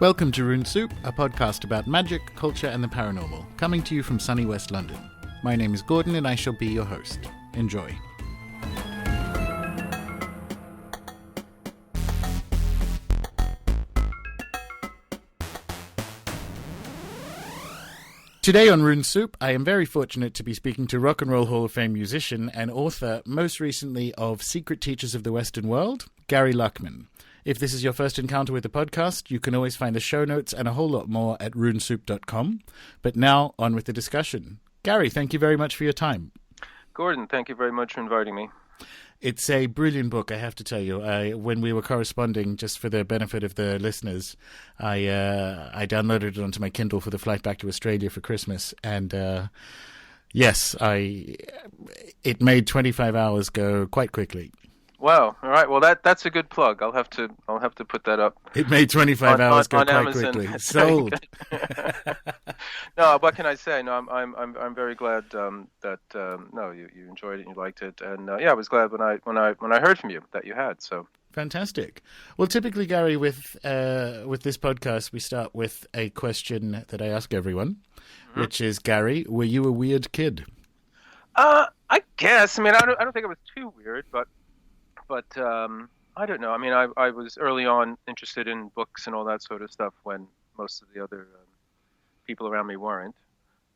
Welcome to Rune Soup, a podcast about magic, culture and the paranormal, coming to you from sunny West London. My name is Gordon and I shall be your host. Enjoy. Today on Rune Soup, I am very fortunate to be speaking to Rock and Roll Hall of Fame musician and author, most recently of Secret Teachers of the Western World, Gary Lachman. If this is your first encounter with the podcast, you can always find the show notes and a whole lot more at runesoup.com. But now, on with the discussion. Gary, thank you very much for your time. Gordon, thank you very much for inviting me. It's a brilliant book, I have to tell you. When we were corresponding, just for the benefit of the listeners, I downloaded it onto my Kindle for the flight back to Australia for Christmas. And yes, it made 25 hours go quite quickly. Wow! All right. Well, that's a good plug. I'll have to put that up. It made 25 hours go on quite Amazon. quickly. Sold. No, what can I say? No, I'm very glad that you enjoyed it and you liked it, and I was glad when I heard from you that you had. So fantastic. Well, typically, Gary, with this podcast, we start with a question that I ask everyone, which is, Gary, were you a weird kid? I guess. I mean, I don't think it was too weird, but I don't know. I mean, I was early on interested in books and all that sort of stuff when most of the other people around me weren't.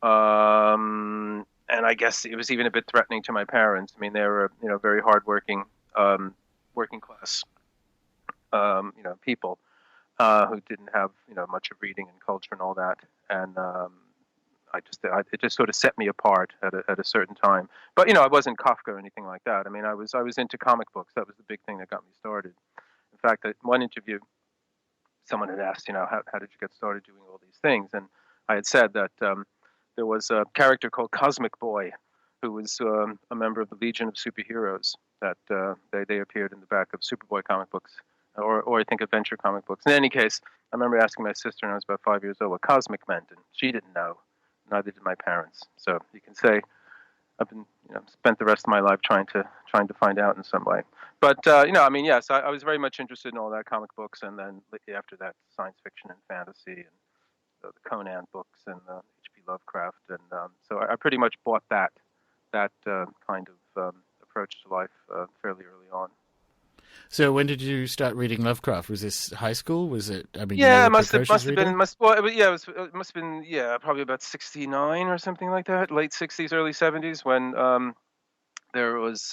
And I guess it was even a bit threatening to my parents. I mean, they were, very hardworking, working class, people who didn't have, much of reading and culture and all that. And it just sort of set me apart at a certain time. But I wasn't Kafka or anything like that. I mean, I was into comic books. That was the big thing that got me started. In fact, at one interview, someone had asked, how did you get started doing all these things? And I had said that there was a character called Cosmic Boy, who was a member of the Legion of Superheroes. That they appeared in the back of Superboy comic books, or I think Adventure comic books. In any case, I remember asking my sister when I was about 5 years old what cosmic meant, and she didn't know. Neither did my parents. So you can say I've been, spent the rest of my life trying to find out in some way. But yes, I was very much interested in all that comic books, and then after that, science fiction and fantasy, and the Conan books and H.P. Lovecraft, and so I pretty much bought that kind of approach to life fairly early on. So when did you start reading Lovecraft? Was this high school? Was it? I mean, yeah, it must have been probably about 69 or something like that, late 60s, early 70s, when there was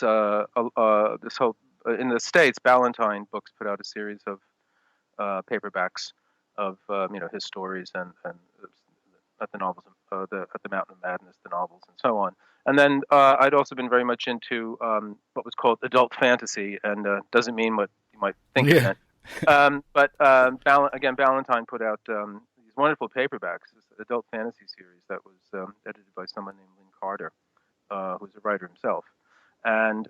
this whole in the States. Ballantine Books put out a series of paperbacks of his stories and at the novels, at the Mountain of Madness, the novels, and so on. And then I'd also been very much into what was called adult fantasy, and doesn't mean what you might think it meant. But Ballantine put out these wonderful paperbacks, this adult fantasy series that was edited by someone named Lynn Carter, who's a writer himself. And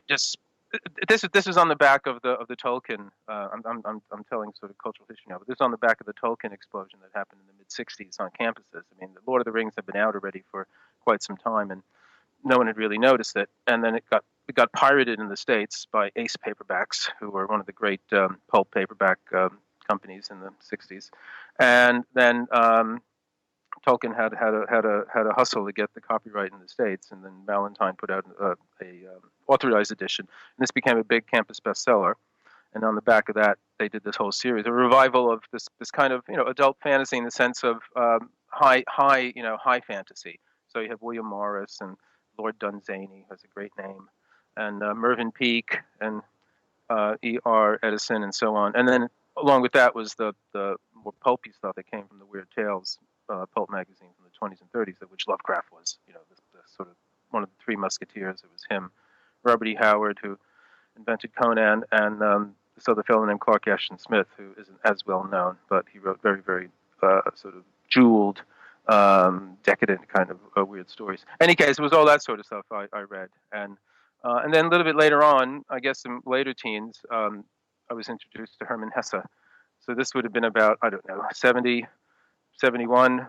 this was on the back of the Tolkien. I'm telling sort of cultural history now, but this is on the back of the Tolkien explosion that happened in the mid '60s on campuses. I mean, the Lord of the Rings had been out already for quite some time, and no one had really noticed it. And then it got pirated in the States by Ace Paperbacks, who were one of the great pulp paperback companies in the '60s. And then Tolkien had a hustle to get the copyright in the States, and then Ballantine put out a authorized edition, and this became a big campus bestseller. And on the back of that, they did this whole series, a revival of this kind of adult fantasy in the sense of high fantasy. So you have William Morris and Lord Dunsany, who has a great name, and Mervyn Peake and E.R. Edison, and so on. And then along with that was the more pulpy stuff that came from the Weird Tales pulp magazine from the 20s and 30s, of which Lovecraft was, the sort of one of the three musketeers. It was him, Robert E. Howard, who invented Conan, and this other fellow named Clark Ashton Smith, who isn't as well known, but he wrote very, very sort of jeweled, decadent kind of weird stories. In any case, it was all that sort of stuff I read. And then a little bit later on, I guess in later teens, I was introduced to Hermann Hesse. So this would have been about, 70, 71.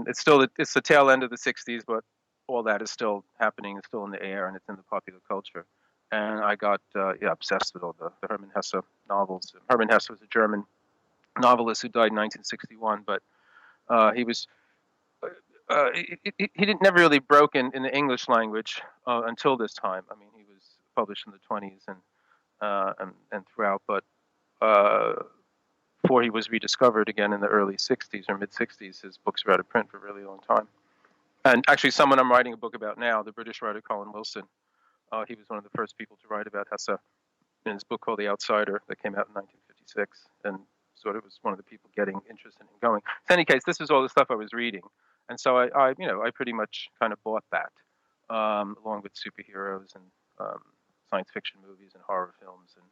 It's the tail end of the 60s, but all that is still happening, it's still in the air, and it's in the popular culture. And I got obsessed with all the Hermann Hesse novels. Hermann Hesse was a German novelist who died in 1961, but he was he didn't never really broke in the English language until this time. I mean, he was published in the 20s and throughout, but before he was rediscovered again in the early 60s or mid 60s, his books were out of print for a really long time. And actually, someone I'm writing a book about now, the British writer Colin Wilson, he was one of the first people to write about Hesse in his book called The Outsider that came out in 1956, and sort of was one of the people getting interested in going. In any case, this is all the stuff I was reading, and so I pretty much kind of bought that, along with superheroes and science fiction movies and horror films and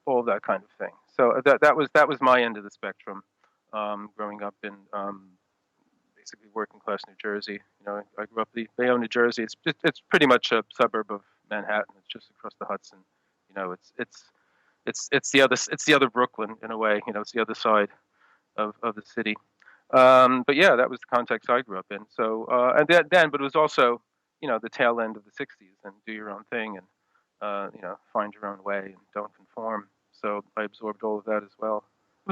all that kind of thing. So that was my end of the spectrum, growing up in basically working class New Jersey. I grew up in Bayonne, New Jersey. It's pretty much a suburb of Manhattan. It's just across the Hudson. It's the other Brooklyn in a way. It's the other side of the city. But yeah, that was the context I grew up in. So but it was also the tail end of the '60s and do your own thing and find your own way and don't conform. So I absorbed all of that as well.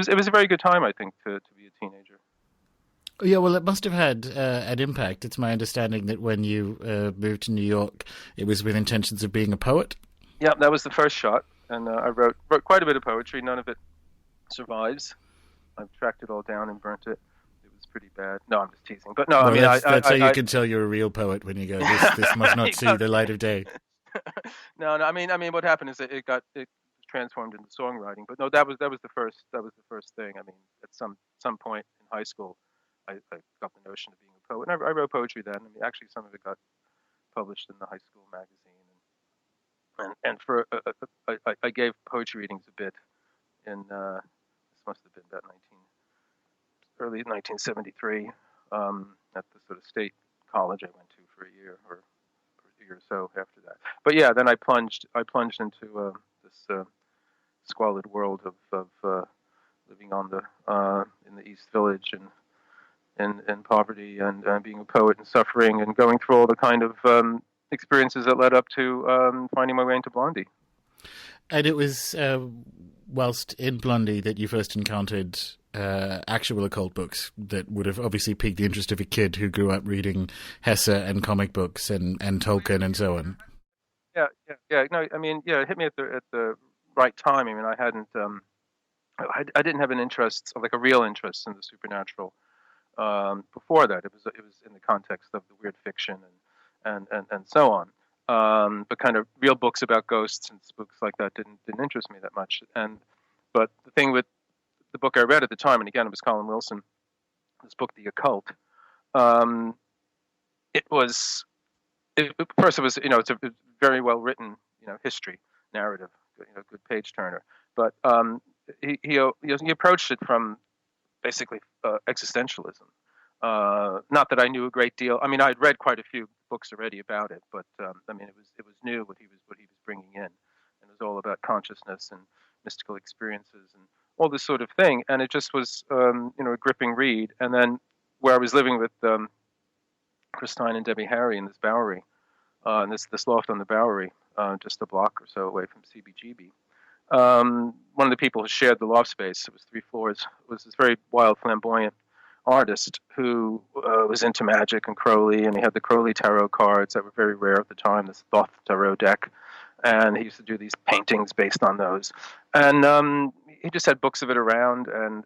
It was a very good time, I think, to be a teenager. Yeah, well, it must have had an impact. It's my understanding that when you moved to New York, it was with intentions of being a poet. Yeah, that was the first shot, and I wrote quite a bit of poetry. None of it survives. I've tracked it all down and burnt it. It was pretty bad. No, I'm just teasing. But no, well, I mean, that's how you can tell you're a real poet when you go, this must not see the light of day. No, I mean, what happened is it transformed into songwriting. But no, that was the first thing. I mean, at some point in high school, I got the notion of being a poet. And I wrote poetry then. I mean, actually, some of it got published in the high school magazine. And for I gave poetry readings a bit in this must have been about early 1973 at the sort of state college I went to for a year or so after that. But yeah, then I plunged into this squalid world of living on in the East Village and poverty and being a poet and suffering and going through all the kind of experiences that led up to finding my way into Blondie. And it was whilst in Blondie that you first encountered actual occult books that would have obviously piqued the interest of a kid who grew up reading Hesse and comic books and Tolkien and so on. Yeah. No, I mean, yeah, it hit me at the right time. I mean, I hadn't, I didn't have an interest, like a real interest in the supernatural before that. It was in the context of the weird fiction and so on. But kind of real books about ghosts and spooks like that didn't interest me that much. But the thing with the book I read at the time, and again, it was Colin Wilson, this book, The Occult. First it was, it's a very well written, history narrative, good page turner. But he approached it from basically existentialism. Not that I knew a great deal. I mean, I'd read quite a few books already about it, but I mean, it was new what he was bringing in, and it was all about consciousness and mystical experiences and all this sort of thing. And it just was, a gripping read. And then where I was living with Christine and Debbie Harry in this Bowery, and this loft on the Bowery, just a block or so away from CBGB. One of the people who shared the loft space, it was 3 floors, was this very wild, flamboyant artist who was into magic and Crowley, and he had the Crowley tarot cards that were very rare at the time, this Thoth tarot deck, and he used to do these paintings based on those. And he just had books of it around and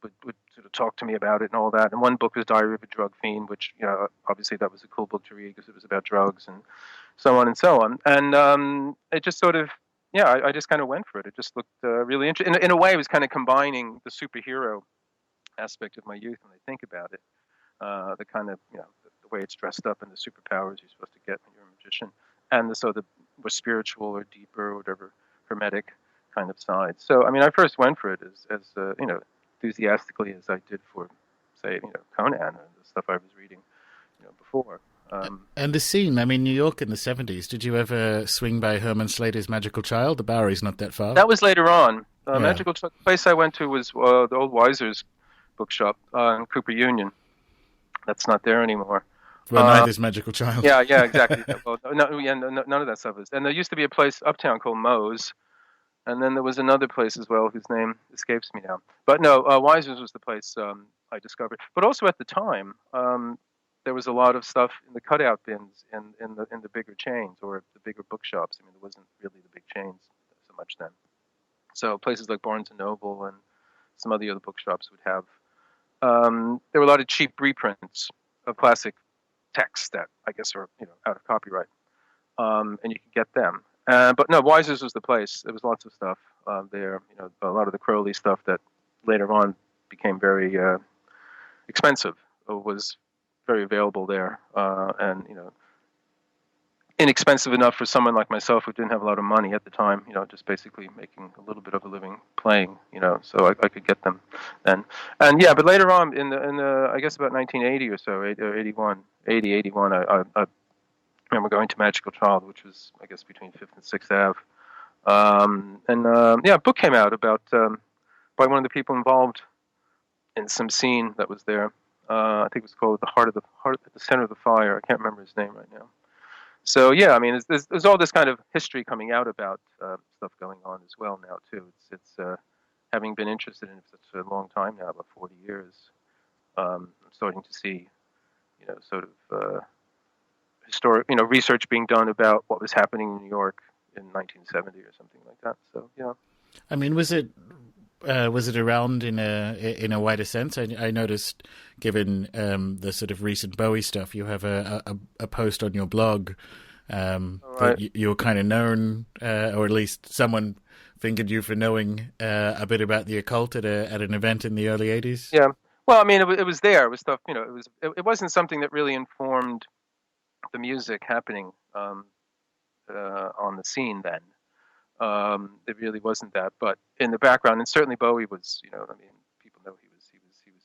would sort of talk to me about it and all that. And one book was Diary of a Drug Fiend, which, obviously that was a cool book to read because it was about drugs and so on and so on. And it just sort of, I just kind of went for it. It just looked really interesting. In a way, it was kind of combining the superhero aspect of my youth when I think about it. The kind of, the way it's dressed up and the superpowers you're supposed to get when you're a magician. And the more spiritual or deeper or whatever, hermetic kind of side. So, I mean, I first went for it as enthusiastically as I did for, say, Conan and the stuff I was reading, before. And the scene, I mean, New York in the 70s, did you ever swing by Herman Slater's Magical Child? The Bowery's not that far. That was later on. Magical Child, the place I went to was the old Weiser's bookshop in Cooper Union. That's not there anymore. Well, neither's Magical Child. Yeah, exactly. Well, none of that stuff is. And there used to be a place uptown called Moe's, And then there was another place as well whose name escapes me now. But no, Weiser's was the place I discovered. But also at the time, there was a lot of stuff in the cutout bins in the bigger chains or the bigger bookshops. I mean, there wasn't really the big chains so much then. So places like Barnes and Noble and some of the other bookshops would have. There were a lot of cheap reprints of classic texts that I guess are out of copyright, and you could get them. But no, Weiser's was the place. There was lots of stuff there. A lot of the Crowley stuff that later on became very expensive was very available there, and inexpensive enough for someone like myself who didn't have a lot of money at the time. Just basically making a little bit of a living playing. So I could get them then. And yeah, but later on in the I guess about 1980 or so, 81, I remember going to Magical Child, which was, I guess, between 5th and 6th Ave. A book came out about by one of the people involved in some scene that was there. I think it was called Heart at the Center of the Fire. I can't remember his name right now. So yeah, I mean, there's all this kind of history coming out about stuff going on as well now too. It's having been interested in it for such a long time now, about 40 years. I'm starting to see, sort of. Historic, research being done about what was happening in New York in 1970 or something like that. So, yeah. I mean, was it around in a wider sense? I noticed, given the sort of recent Bowie stuff, you have a post on your blog that you were kind of known, or at least someone fingered you for knowing a bit about the occult at an event in the early 80s. Yeah. Well, I mean, it was there. It was stuff. It wasn't something that really informed the music happening on the scene then. It really wasn't that, but in the background, and certainly Bowie was, people know he was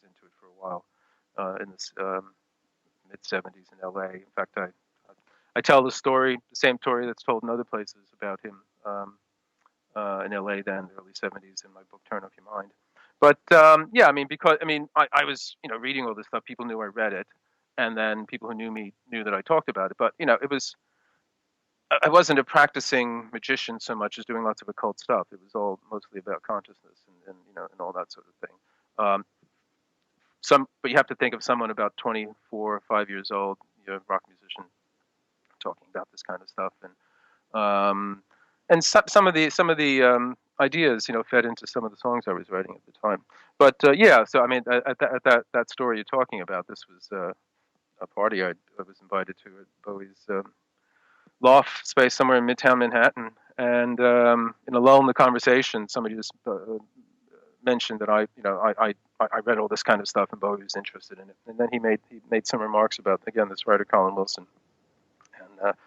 into it for a while in the mid '70s in L.A. In fact, I tell the same story that's told in other places about him in L.A. then, the early '70s, in my book Turn Off Your Mind. But because I was reading all this stuff, people knew I read it. And then people who knew me knew that I talked about it. But, I wasn't a practicing magician so much as doing lots of occult stuff. It was all mostly about consciousness and all that sort of thing. But you have to think of someone about 24 or 5 years old, rock musician, talking about this kind of stuff. And some of the ideas, fed into some of the songs I was writing at the time. But, so, I mean, at that story you're talking about, this was... a party I was invited to at Bowie's loft space somewhere in Midtown Manhattan, and in a lull in the conversation, somebody just mentioned that I read all this kind of stuff, and Bowie was interested in it. And then he made some remarks about, again, this writer Colin Wilson, and that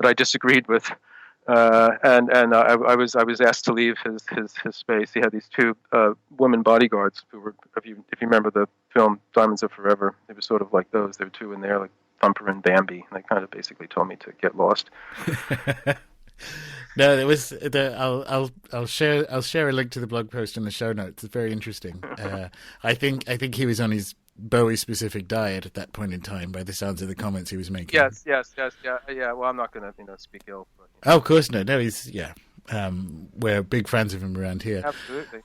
I disagreed with. I was asked to leave his space. He had these two women bodyguards who were, if you remember the film Diamonds Are Forever, it was sort of like those. There were two in there, like Thumper and Bambi, and they kind of basically told me to get lost. No, it was. I'll share a link to the blog post in the show notes. It's very interesting. I think he was on his Bowie specific diet at that point in time, by the sounds of the comments he was making. Yes, yeah. Well, I'm not going to speak ill. But, Oh, of course no. He's we're big fans of him around here. Absolutely.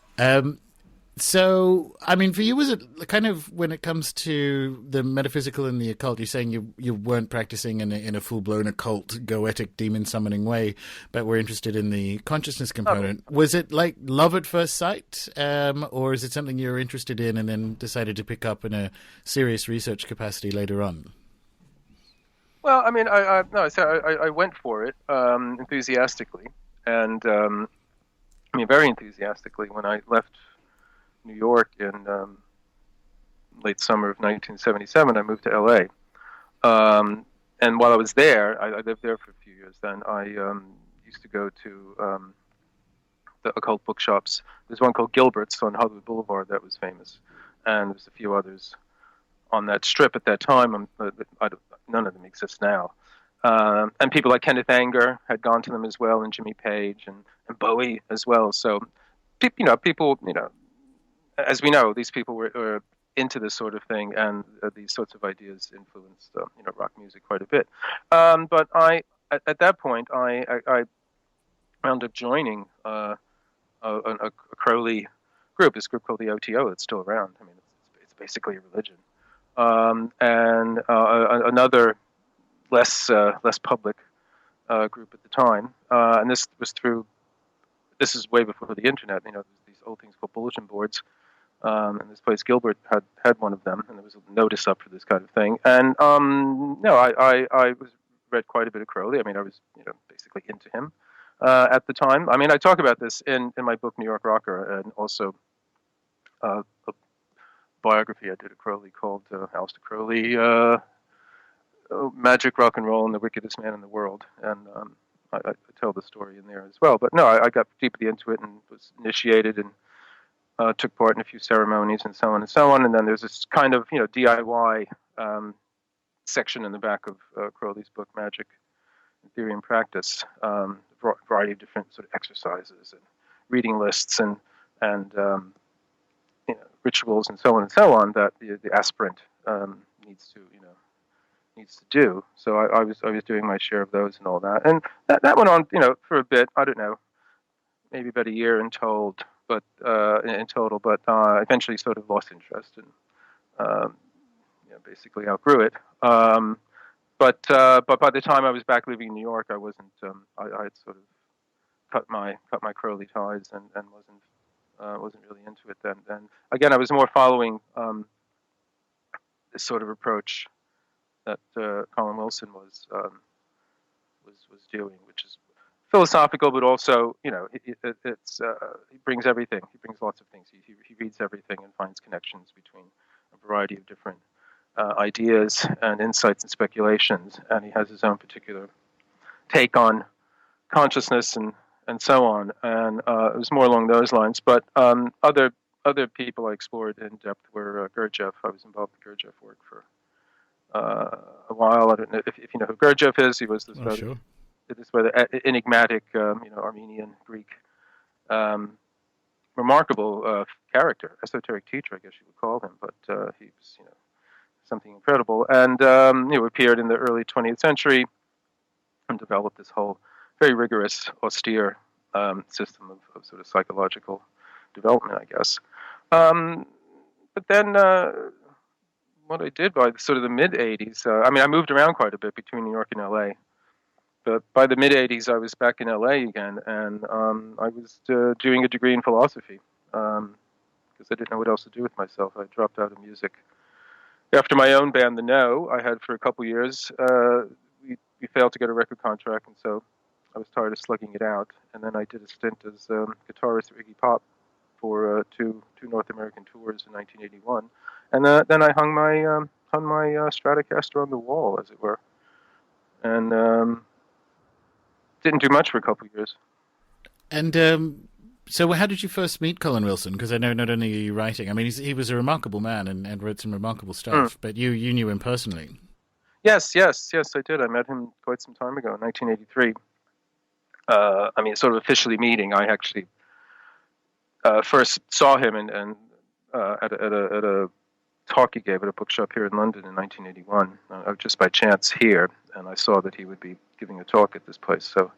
So, I mean, for you, was it kind of, when it comes to the metaphysical and the occult, you're saying you weren't practicing in a full-blown occult, goetic, demon-summoning way, but were interested in the consciousness component. Okay. Was it like love at first sight, or is it something you were interested in and then decided to pick up in a serious research capacity later on? Well, I mean, I went for it enthusiastically, and very enthusiastically when I left New York in late summer of 1977. I moved to L.A. And while I was there, I lived there for a few years. Then I used to go to the occult bookshops. There's one called Gilbert's on Hollywood Boulevard that was famous, and there's a few others on that strip at that time. None of them exist now. And people like Kenneth Anger had gone to them as well, and Jimmy Page and Bowie as well. So people, as we know, these people were into this sort of thing, and these sorts of ideas influenced, rock music quite a bit. But at that point, I wound up joining a Crowley group, this group called the OTO that's still around. I mean, it's basically a religion. And another less public group at the time, and this was through. This is way before the internet. You know, these old things called bulletin boards, and this place Gilbert had one of them, and there was a notice up for this kind of thing. And I was read quite a bit of Crowley. I mean, I was basically into him at the time. I mean, I talk about this in my book New York Rocker, and also a biography I did of Crowley called Aleister Crowley, Magic, Rock and Roll, and the Wickedest Man in the World. And I tell the story in there as well. But no, I got deeply into it and was initiated and took part in a few ceremonies and so on and so on. And then there's this kind of DIY section in the back of Crowley's book, Magic, Theory and Practice, variety of different sort of exercises and reading lists and rituals and so on that the aspirant needs to do. So I was doing my share of those and all that, and that went on for a bit. I don't know, maybe about a year in total, but eventually sort of lost interest and basically outgrew it. But by the time I was back living in New York, I wasn't. I had sort of cut my Crowley ties and wasn't really into it then. And again, I was more following this sort of approach that Colin Wilson was doing, which is philosophical, but also he brings everything. He brings lots of things. He reads everything and finds connections between a variety of different ideas and insights and speculations, and he has his own particular take on consciousness and so on. And it was more along those lines. But other people I explored in depth were Gurdjieff. I was involved with Gurdjieff work for a while. I don't know if you know who Gurdjieff is. He was this rather enigmatic, Armenian Greek, remarkable character, esoteric teacher, I guess you would call him. But he was, something incredible, and appeared in the early 20th century and developed this whole very rigorous, austere system of sort of psychological development, I guess. But then what I did by sort of the mid-'80s, I moved around quite a bit between New York and LA, but by the mid-'80s I was back in LA again, and I was doing a degree in philosophy because I didn't know what else to do with myself. I dropped out of music. After my own band, The No, I had for a couple years, we failed to get a record contract, and so I was tired of slugging it out. And then I did a stint as guitarist at Iggy Pop for two North American tours in 1981, and then I hung my Stratocaster on the wall, as it were, and didn't do much for a couple of years. And so how did you first meet Colin Wilson? Because I know not only are you writing, I mean, he was a remarkable man and wrote some remarkable stuff, but you knew him personally. Yes, I did. I met him quite some time ago in 1983. Sort of officially meeting. I actually first saw him and at a talk he gave at a bookshop here in London in 1981. Just by chance here, and I saw that he would be giving a talk at this place. So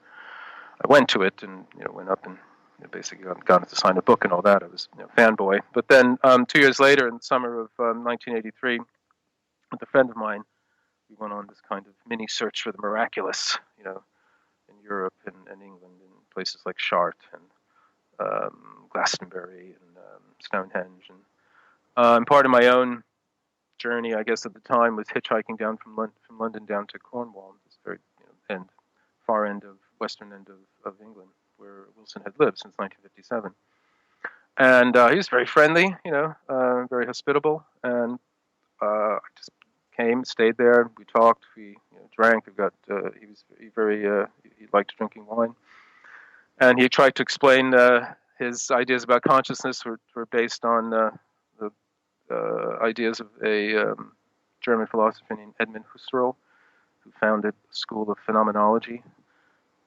I went to it and went up and basically got to sign a book and all that. I was fanboy. But then 2 years later, in the summer of 1983, with a friend of mine, we went on this kind of mini search for the miraculous, in Europe and England, in places like Chartres and Glastonbury and Stonehenge. And part of my own journey, I guess at the time, was hitchhiking down from London down to Cornwall, this very far end of western end of England, where Wilson had lived since 1957. And he was very friendly, very hospitable, and I just came, stayed there. We talked, we drank. He liked drinking wine, and he tried to explain his ideas about consciousness were based on the ideas of a German philosopher named Edmund Husserl, who founded a school of phenomenology,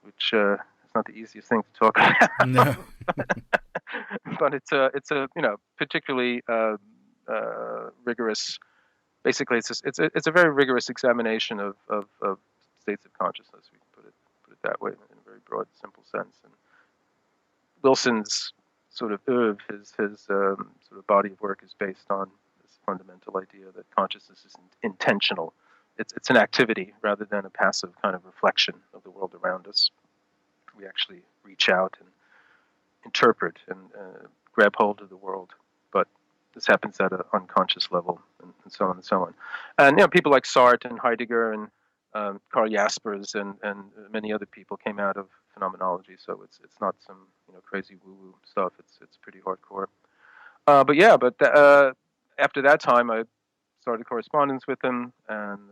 which is not the easiest thing to talk about. No. But it's a particularly rigorous. Basically, it's a very rigorous examination of states of consciousness. We can put it that way in a very broad, simple sense. And Wilson's sort of oeuvre, his sort of body of work is based on this fundamental idea that consciousness is intentional. It's an activity rather than a passive kind of reflection of the world around us. We actually reach out and interpret and grab hold of the world, but this happens at an unconscious level, and so on and so on. And people like Sartre and Heidegger and Karl Jaspers and many other people came out of phenomenology, so it's not some crazy woo-woo stuff. It's pretty hardcore. But after that time, I started correspondence with him, and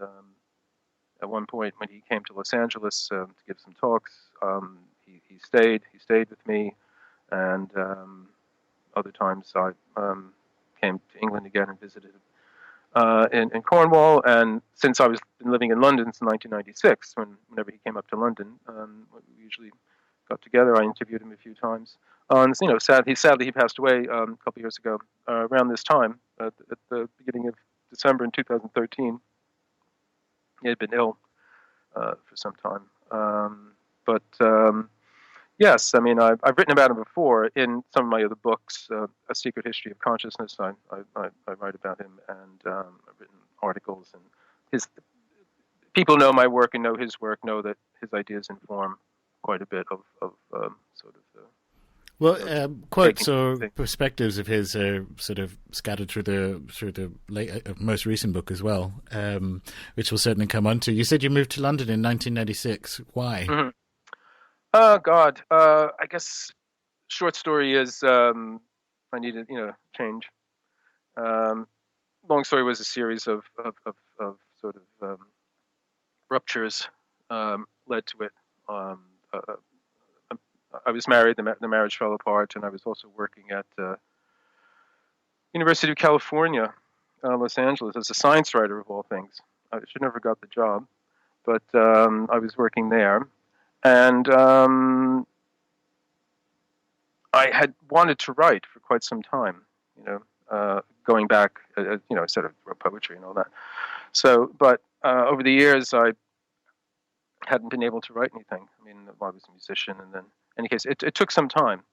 at one point when he came to Los Angeles to give some talks, he stayed with me, and other times I came to England again and visited him in Cornwall. And since I was been living in London since 1996, whenever he came up to London, we usually got together. I interviewed him a few times. And sadly he passed away a couple of years ago, around this time, at the beginning of December in 2013. He had been ill for some time. Yes, I mean, I've written about him before in some of my other books. A Secret History of Consciousness, I write about him, and I've written articles. And his people know my work and know his work, know that his ideas inform quite a bit of sort of. Quotes or perspectives of his are sort of scattered through the most recent book as well, which we'll certainly come on to. You said you moved to London in 1996. Why? Mm-hmm. Oh God, I guess short story is I needed change. Long story was a series of sort of ruptures led to it. I was married, the marriage fell apart, and I was also working at University of California, Los Angeles, as a science writer of all things. I should never got the job, but I was working there, and I had wanted to write for quite some time, going back, I sort of wrote poetry and all that. So, but over the years, I hadn't been able to write anything. I mean, I was a musician, and then, in any case, it took some time.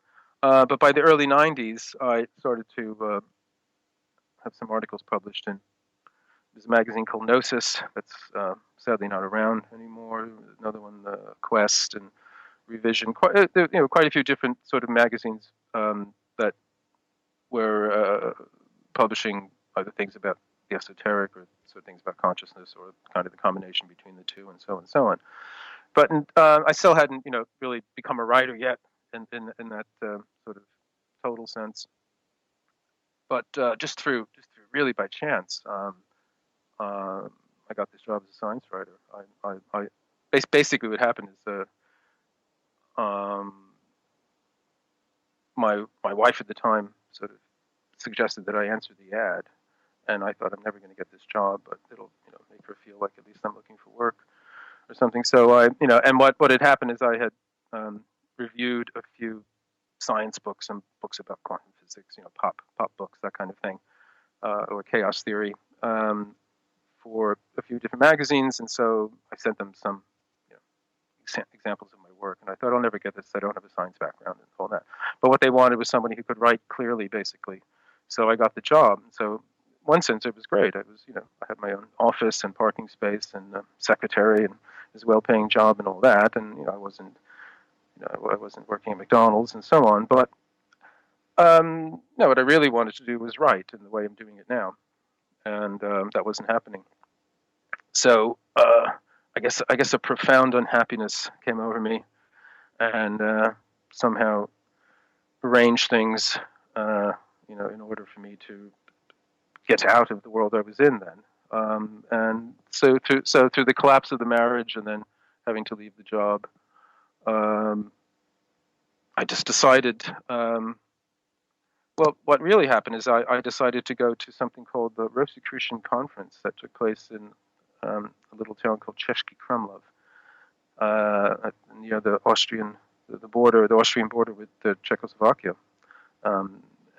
But by the early 90s, I started to have some articles published in there's a magazine called Gnosis that's sadly not around anymore. Another one, Quest and Revision. Quite a few different sort of magazines that were publishing either things about the esoteric or sort of things about consciousness, or kind of the combination between the two, and so on and so on. But I still hadn't, really become a writer yet in that sort of total sense. But just through really by chance, I got this job as a science writer. I basically what happened is my wife at the time sort of suggested that I answer the ad, and I thought I'm never going to get this job, but it'll make her feel like at least I'm looking for work or something. So and what had happened is I had reviewed a few science books and books about quantum physics, pop books, that kind of thing, or chaos theory, for a few different magazines, and so I sent them some examples of my work, and I thought I'll never get this. I don't have a science background and all that. But what they wanted was somebody who could write clearly, basically. So I got the job. So in one sense, it was great. I was, I had my own office and parking space and secretary, and it was a well-paying job and all that. And I wasn't working at McDonald's and so on. But no, what I really wanted to do was write in the way I'm doing it now, and that wasn't happening. So I guess a profound unhappiness came over me, and somehow arranged things, in order for me to get out of the world I was in then. And so through the collapse of the marriage and then having to leave the job, I just decided. Well, what really happened is I decided to go to something called the Rosicrucian Conference that took place in a little town called Český Krumlov, near the Austrian border with Czechoslovakia.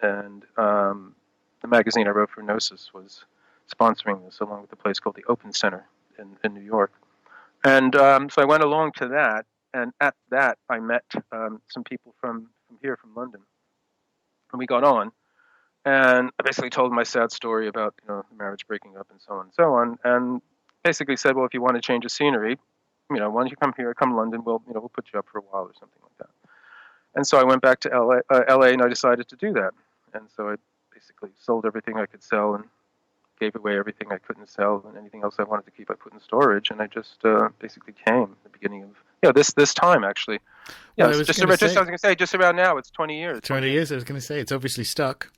And the magazine I wrote for Gnosis was sponsoring this, along with a place called the Open Center in New York. And so I went along to that, and at that I met some people from here, from London. and we got on. And I basically told my sad story about, the marriage breaking up and so on and so on. And basically said, well, if you want to change the scenery, why don't you come here, come to London, we'll put you up for a while or something like that. And so I went back to LA, and I decided to do that. And so I basically sold everything I could sell and gave away everything I couldn't sell, and anything else I wanted to keep I put in storage. And I just basically came at the beginning of this time, actually. Yeah, well, I was going to say just around now. It's 20 years. 20 years. I was going to say it's obviously stuck.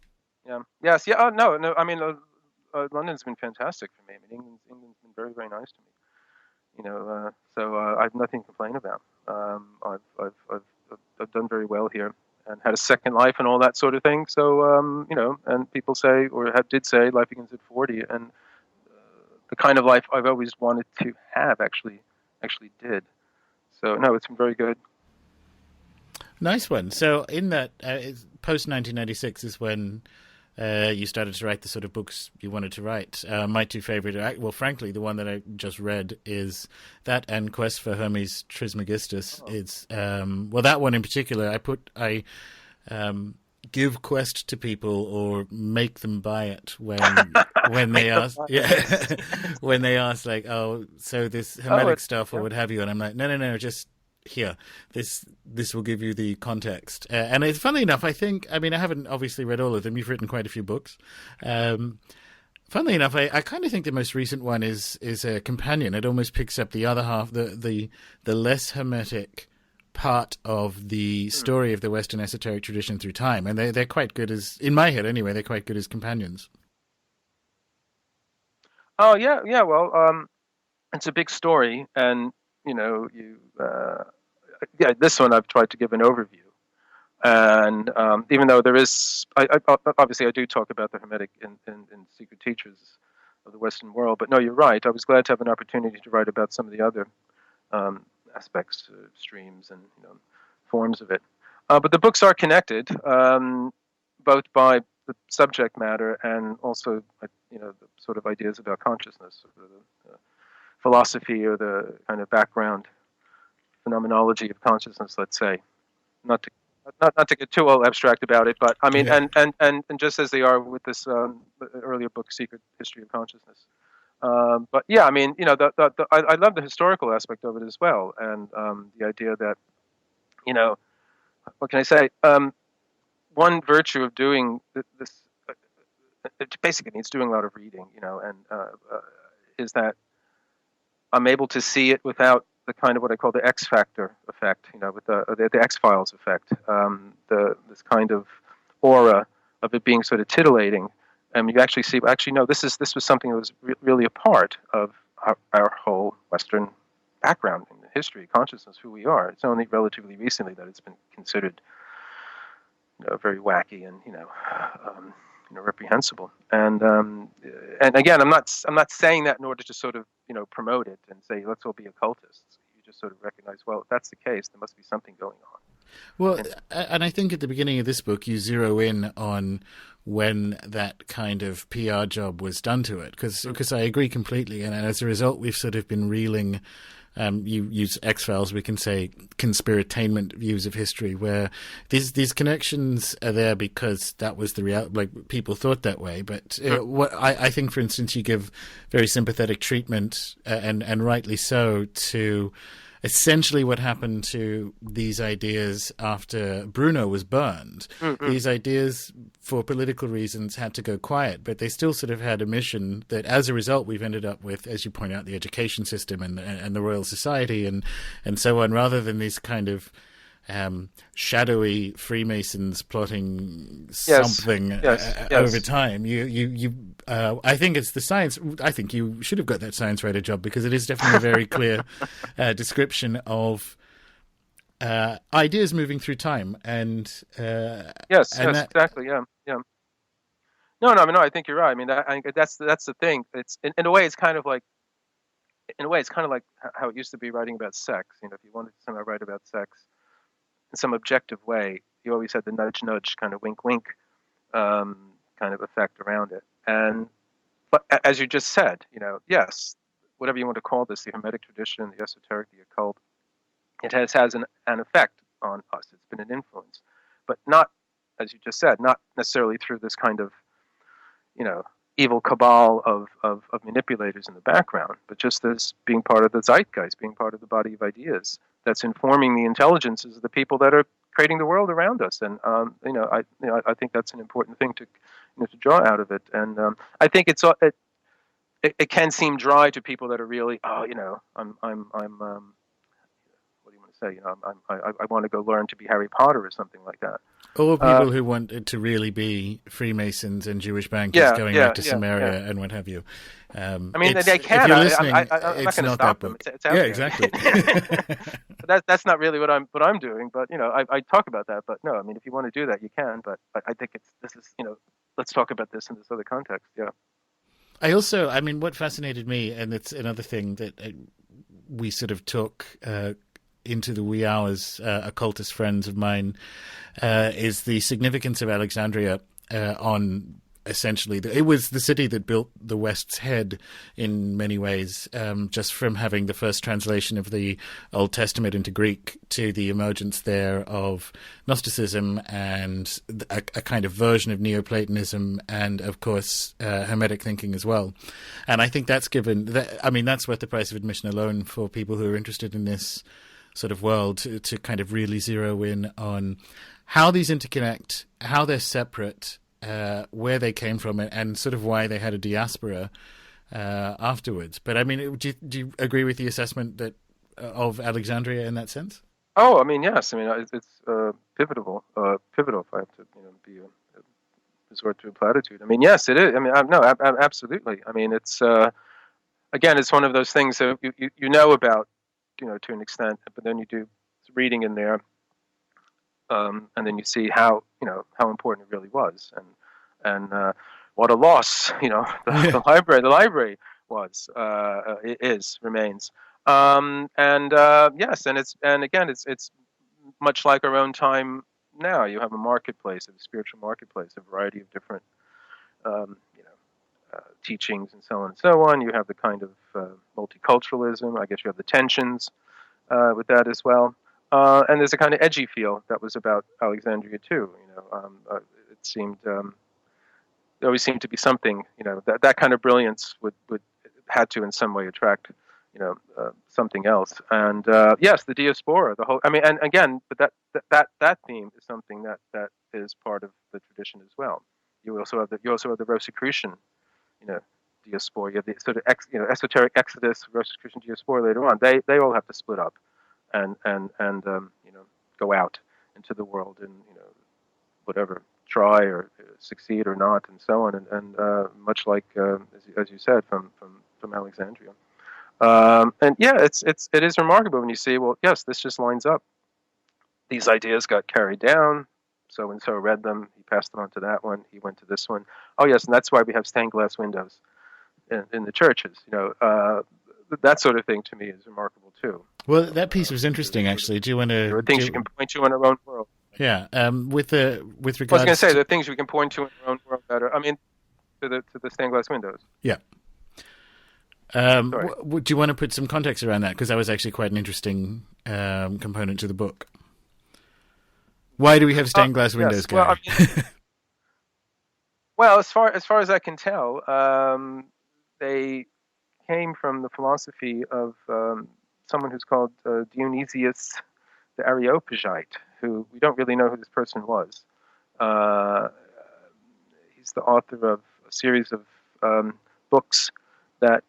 Yeah. Yes. Yeah. Oh, no. I mean, London's been fantastic for me. I mean, England's been very, very nice to me. So I have nothing to complain about. I've done very well here, and had a second life and all that sort of thing. So and people say, or did say, life begins at 40, and the kind of life I've always wanted to have actually did. So no, it's been very good. Nice one. So in that post 1996 is when you started to write the sort of books you wanted to write. My two favorite, well, frankly, the one that I just read is that and Quest for Hermes Trismegistus. Oh. It's that one in particular. I give Quest to people or make them buy it when they ask. Yeah, when they ask like, oh, so this Hermetic stuff or what have you, and I'm like, no, just. Here, this will give you the context, and it's funny enough. I haven't obviously read all of them. You've written quite a few books. Funnily enough, I kind of think the most recent one is a companion. It almost picks up the other half, the less hermetic part of the story of the Western esoteric tradition through time, and they're quite good as, in my head anyway, they're quite good as companions. Oh yeah. Well, it's a big story, and this one I've tried to give an overview, and even though there is, obviously I do talk about the Hermetic in Secret Teachers of the Western World, but no, you're right. I was glad to have an opportunity to write about some of the other aspects, streams, and forms of it. But the books are connected, both by the subject matter and also, the sort of ideas about consciousness, or the philosophy, or the kind of background phenomenology of consciousness, let's say. Not to get too abstract about it, but I mean, yeah. and just as they are with this earlier book, Secret History of Consciousness. But yeah, I mean, I love the historical aspect of it as well, and the idea that, what can I say? One virtue of doing this, it basically means doing a lot of reading, and is that I'm able to see it without the kind of what I call the X factor effect, with the X-Files effect, this kind of aura of it being sort of titillating. And you actually see, no, this was something that was really a part of our whole Western background in the history, consciousness, who we are. It's only relatively recently that it's been considered very wacky and reprehensible. And again, I'm not saying that in order to sort of promote it and say let's all be occultists. You just sort of recognize, well, if that's the case, there must be something going on. Well, and I think at the beginning of this book you zero in on when that kind of PR job was done to it, because I agree completely, and as a result we've sort of been reeling. You use X-Files, we can say conspiratainment views of history, where these connections are there because that was the reality, like people thought that way. But what I think, for instance, you give very sympathetic treatment, and rightly so, to essentially what happened to these ideas after Bruno was burned. Mm-hmm. These ideas, for political reasons, had to go quiet, but they still sort of had a mission that, as a result, we've ended up with, as you point out, the education system and the Royal Society and so on, rather than these kind of shadowy Freemasons plotting something over time. I think it's the science. I think you should have got that science writer job, because it is definitely a very clear description of ideas moving through time. And exactly. Yeah. No. I think you're right. I mean, I think that's the thing. It's in a way, it's kind of like how it used to be writing about sex. If you wanted to somehow write about sex in some objective way, you always had the nudge, kind of wink, kind of effect around it. But as you just said, yes, whatever you want to call this, the Hermetic tradition, the esoteric, the occult, it has an effect on us. It's been an influence, but not as you just said, not necessarily through this kind of, evil cabal of manipulators in the background, but just as being part of the zeitgeist, being part of the body of ideas that's informing the intelligences of the people that are creating the world around us. And I think that's an important thing to draw out of it. And I think it can seem dry to people that are really, I'm what do you want to say? I want to go learn to be Harry Potter or something like that. Or people who want it to really be Freemasons and Jewish bankers going back to Samaria and what have you. I mean, they can. If you're listening, I'm not going to stop them. It's out there. Exactly. That's not really what I'm doing. But I talk about that. But no, I mean, if you want to do that, you can. But I think this is let's talk about this in this other context. Yeah. What fascinated me, and it's another thing that we sort of took into the wee hours, occultist friends of mine, is the significance of Alexandria on essentially, it was the city that built the West's head in many ways, just from having the first translation of the Old Testament into Greek to the emergence there of Gnosticism and a kind of version of Neoplatonism and, of course, Hermetic thinking as well. And I think that's that's worth the price of admission alone for people who are interested in this sort of world to kind of really zero in on how these interconnect, how they're separate, where they came from, and sort of why they had a diaspora afterwards. But I mean, do you agree with the assessment that of Alexandria in that sense? Oh, I mean, yes. I mean, it's pivotal. Pivotal, if I have to, resort to a platitude. I mean, yes, it is. I mean, no, absolutely. I mean, it's again, it's one of those things that you know about, to an extent, but then you do reading in there. And then you see how important it really was, and what a loss the library was remains. Yes, and again it's much like our own time now. You have a marketplace, a spiritual marketplace, a variety of different teachings and so on and so on. You have the kind of multiculturalism. I guess you have the tensions with that as well. And there's a kind of edgy feel that was about Alexandria too. It seemed there always seemed to be something. That kind of brilliance would had to in some way attract something else. And yes, the diaspora, the whole. I mean, and again, but that theme is something that is part of the tradition as well. You also have the Rosicrucian, diaspora. You have the sort of esoteric Exodus, Rosicrucian diaspora later on. They all have to split up and go out into the world and whatever, try or succeed or not, and so on, and much like as you said from Alexandria. And yeah, it is remarkable when you see, well, yes, this just lines up. These ideas got carried down. So and so read them. He passed them on to that one. He went to this one. Oh yes, and that's why we have stained glass windows in the churches. That sort of thing to me is remarkable too. Well, that piece was interesting, actually. Do you want to? There are things you can point to in our own world. Yeah. With regards. I was going to say there are things we can point to in our own world that are. I mean, to the stained glass windows. Yeah. Do you want to put some context around that? Because that was actually quite an interesting component to the book. Why do we have stained glass windows, Gary? Well, as far as I can tell, they came from the philosophy of someone who's called Dionysius the Areopagite, who we don't really know who this person was. He's the author of a series of books that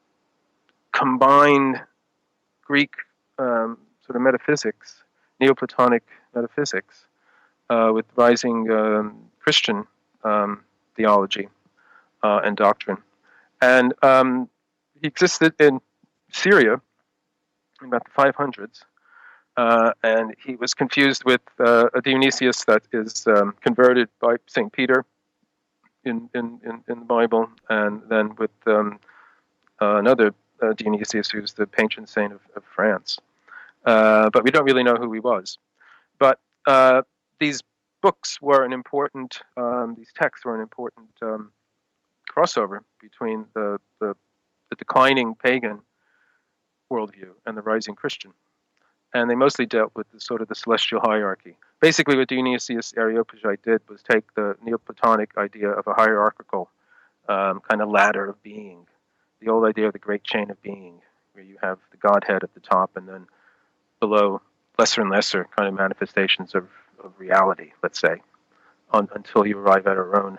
combined Greek sort of metaphysics, Neoplatonic metaphysics, with rising Christian theology and doctrine. And he existed in Syria in about the 500s, and he was confused with a Dionysius that is converted by St. Peter in the Bible, and then with another Dionysius who's the patron saint of France. But we don't really know who he was. But these books were an important, these texts were an important crossover between the declining pagan worldview and the rising Christian. and they mostly dealt with the sort of the celestial hierarchy. Basically, what Dionysius Areopagite did was take the Neoplatonic idea of a hierarchical kind of ladder of being, the old idea of the great chain of being, where you have the Godhead at the top, and then below lesser and lesser kind of manifestations of reality, let's say, until you arrive at our own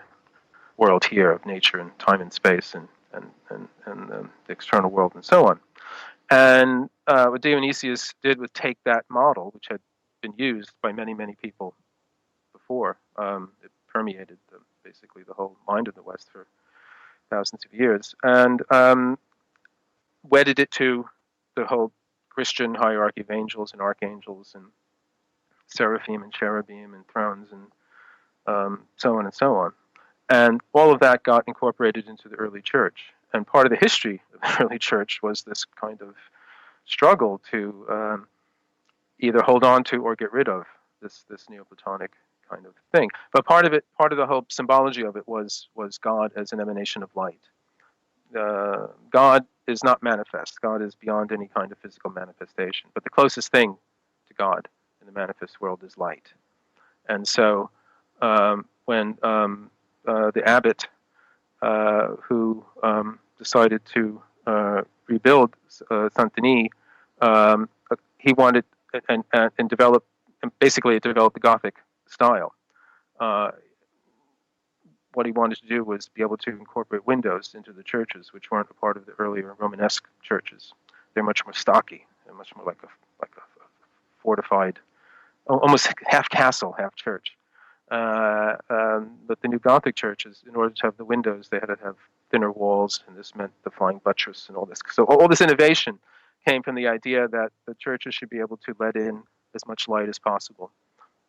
world here of nature and time and space and the external world and so on. And what Dionysius did was take that model, which had been used by many, many people before. It permeated basically the whole mind of the West for thousands of years, and wedded it to the whole Christian hierarchy of angels and archangels and seraphim and cherubim and thrones and so on and so on. And all of that got incorporated into the early church. And part of the history of the early church was this kind of struggle to either hold on to or get rid of this Neoplatonic kind of thing. But part of the whole symbology of it was God as an emanation of light. God is not manifest. God is beyond any kind of physical manifestation. But the closest thing to God in the manifest world is light. And so when the abbot who decided to rebuild Saint-Denis, he wanted and develop, basically it developed the Gothic style. What he wanted to do was be able to incorporate windows into the churches, which weren't a part of the earlier Romanesque churches. They're much more stocky. They're much more like a fortified, almost half castle, half church. But the new Gothic churches, in order to have the windows, they had to have thinner walls, and this meant the flying buttress and all this. So all this innovation came from the idea that the churches should be able to let in as much light as possible.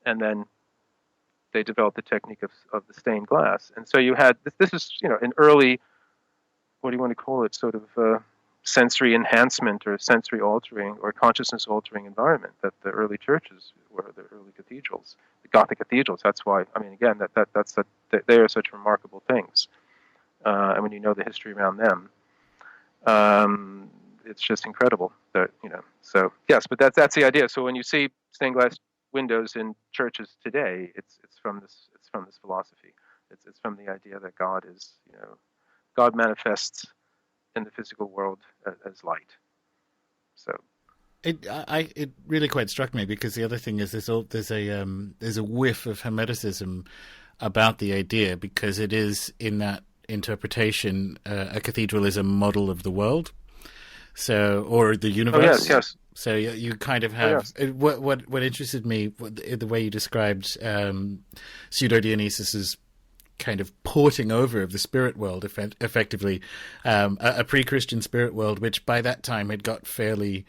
And then they developed the technique of the stained glass. And so you had, this is, an early, what do you want to call it, sort of sensory enhancement or sensory altering or consciousness altering environment that the early churches were, the early cathedrals, the Gothic cathedrals. That's why, again, they are such remarkable things. And when you know the history around them, it's just incredible that, so yes, but that's the idea. So when you see stained glass windows in churches today, it's from this philosophy. It's from the idea that God is, God manifests in the physical world as light. So it really quite struck me, because the other thing is there's a whiff of Hermeticism about the idea, because it is, in that interpretation, a cathedral is a model of the world, or the universe. Oh, yes. So you kind of have what interested me, the way you described Pseudo Dionysus's kind of porting over of the spirit world, effectively a pre-Christian spirit world, which by that time had got fairly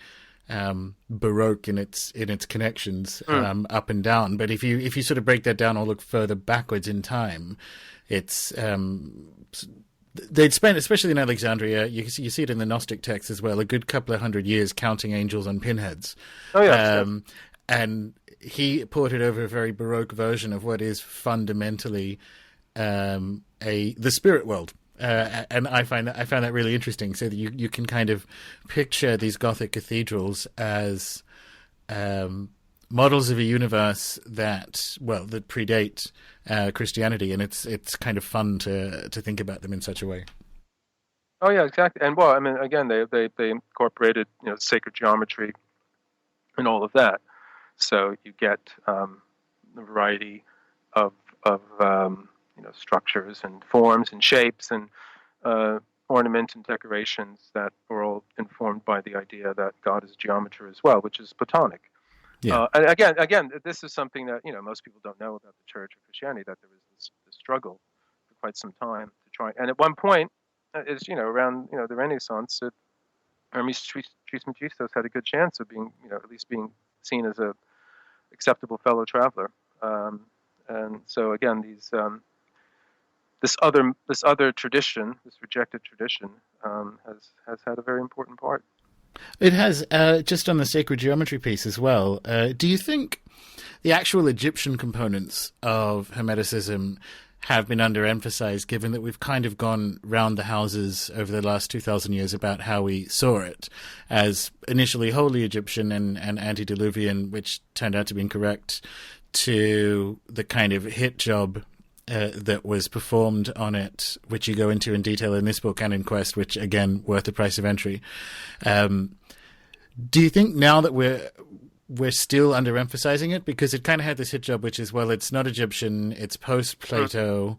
Baroque in its connections up and down. But if you sort of break that down or look further backwards in time, it's they'd spent, especially in Alexandria, you see it in the Gnostic texts as well, a good couple of 100 years counting angels on pinheads. Oh, yes. And he ported over a very Baroque version of what is fundamentally the spirit world. And I found that really interesting, so that you can kind of picture these Gothic cathedrals as models of a universe that predate Christianity, and it's kind of fun to think about them in such a way. Oh yeah, exactly. And again, they incorporated sacred geometry and all of that, so you get a variety of structures and forms and shapes and ornament and decorations that were all informed by the idea that God is geometry as well, which is Platonic. Yeah. And again, this is something that most people don't know about the Church or Christianity, that there was this struggle for quite some time to try. And at one point, around the Renaissance, Hermes Trismegistus had a good chance of being at least being seen as a acceptable fellow traveler. And so again, this other tradition, this rejected tradition, has had a very important part. It has, just on the sacred geometry piece as well. Do you think the actual Egyptian components of Hermeticism have been underemphasized, given that we've kind of gone round the houses over the last 2,000 years about how we saw it as initially wholly Egyptian and antediluvian, which turned out to be incorrect, to the kind of hit job that was performed on it, which you go into in detail in this book and in Quest, which, again, worth the price of entry. Do you think now that we're still underemphasizing it, because it kind of had this hit job, which is, well, it's not Egyptian, it's post-Plato,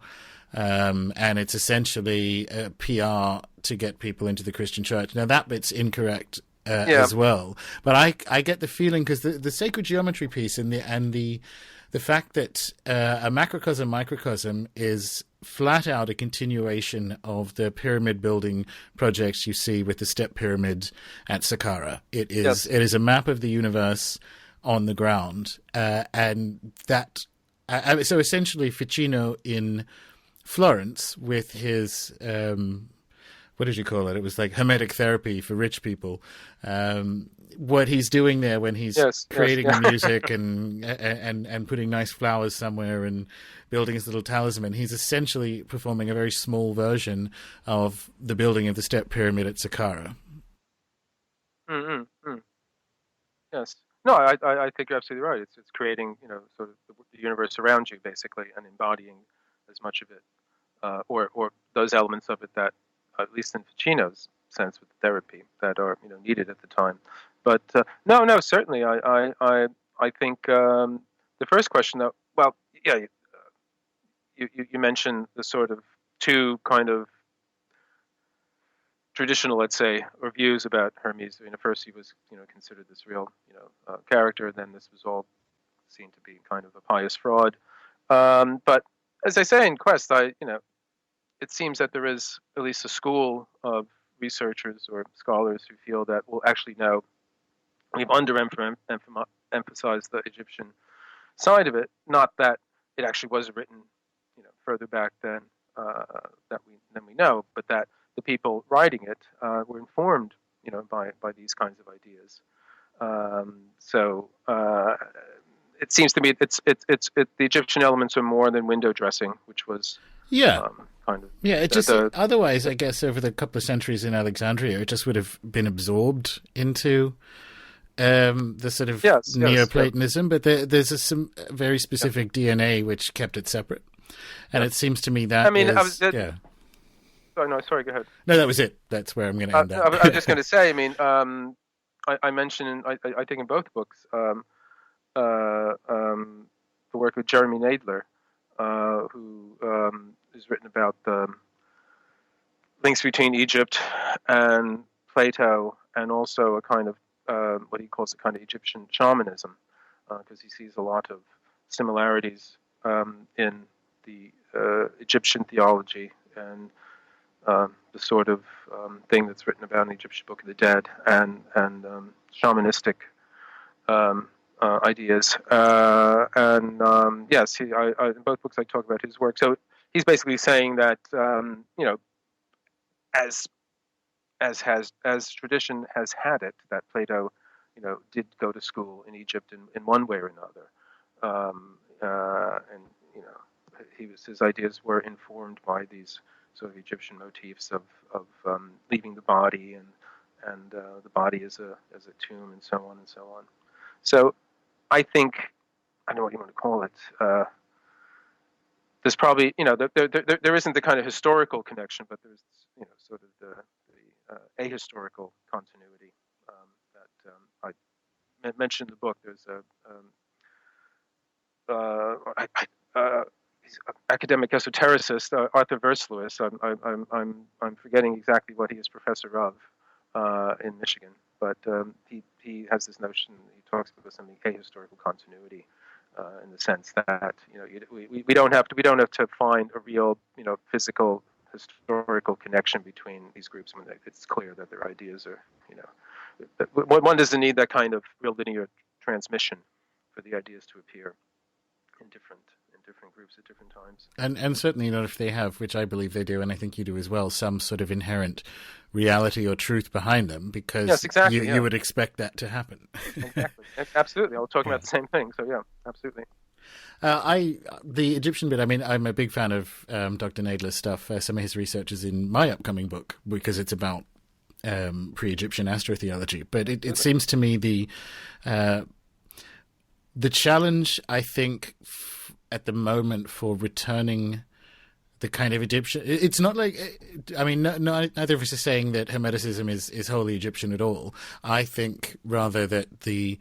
and it's essentially a PR to get people into the Christian church. Now, that bit's incorrect as well. But I get the feeling, because the sacred geometry piece and the fact that a macrocosm-microcosm is flat out a continuation of the pyramid building projects you see with the step pyramid at Saqqara. It is a map of the universe on the ground, and that so essentially Ficino in Florence with his what did you call it? It was like hermetic therapy for rich people. What he's doing there when he's creating the music and putting nice flowers somewhere and building his little talisman, he's essentially performing a very small version of the building of the step pyramid at Saqqara. Yes. No, I think you're absolutely right. It's creating, sort of the universe around you, basically, and embodying as much of it, or those elements of it that, at least in Ficino's sense with the therapy, that are needed at the time. But no, certainly, I think the first question, though, well, yeah, you mentioned the sort of two kind of traditional, let's say, or views about Hermes. First he was considered this real character, then this was all seen to be kind of a pious fraud. But as I say in Quest, it seems that there is at least a school of researchers or scholars who feel that we'll actually know we've underemphasized the Egyptian side of it. Not that it actually was written, further back than we know, but that the people writing it were informed, by these kinds of ideas. So it seems to me the Egyptian elements are more than window dressing, which was kind of it just otherwise, I guess, over the couple of centuries in Alexandria, it just would have been absorbed into the sort of Neoplatonism. But there's some very specific DNA which kept it separate, and it seems to me that Oh, no, sorry, go ahead. No, that was it. That's where I'm going to end up. I was just going to say, I mentioned, I think in both books, the work of Jeremy Nadler, who has written about the links between Egypt and Plato, and also a kind of, what he calls a kind of Egyptian shamanism, because he sees a lot of similarities in the Egyptian theology and the sort of thing that's written about in the Egyptian Book of the Dead and shamanistic ideas. Yes, in both books I talk about his work. So he's basically saying that as tradition has had it, that Plato did go to school in Egypt in one way or another, and his ideas were informed by these sort of Egyptian motifs of leaving the body and the body as a tomb and so on and so on. So I think, I don't know what you want to call it. There's probably there isn't the kind of historical connection, but there's sort of the ahistorical continuity that I mentioned in the book. There's academic esotericist Arthur Versluis. I'm forgetting exactly what he is professor of in Michigan, but he has this notion. He talks about something ahistorical continuity in the sense that we don't have to find a real physical historical connection between these groups when it's clear that their ideas are one doesn't need that kind of real linear transmission for the ideas to appear in different groups at different times. And certainly not if they have, which I believe they do, and I think you do as well, some sort of inherent reality or truth behind them, because you would expect that to happen. Exactly. Absolutely. I was talking about the same thing, so yeah, absolutely. The Egyptian bit, I mean, I'm a big fan of Dr. Nadler's stuff. Some of his research is in my upcoming book because it's about pre-Egyptian astrotheology. But it seems to me the challenge, I think, at the moment for returning the kind of Egyptian, it's not like, I mean, neither of us is saying that Hermeticism is wholly Egyptian at all. I think rather that the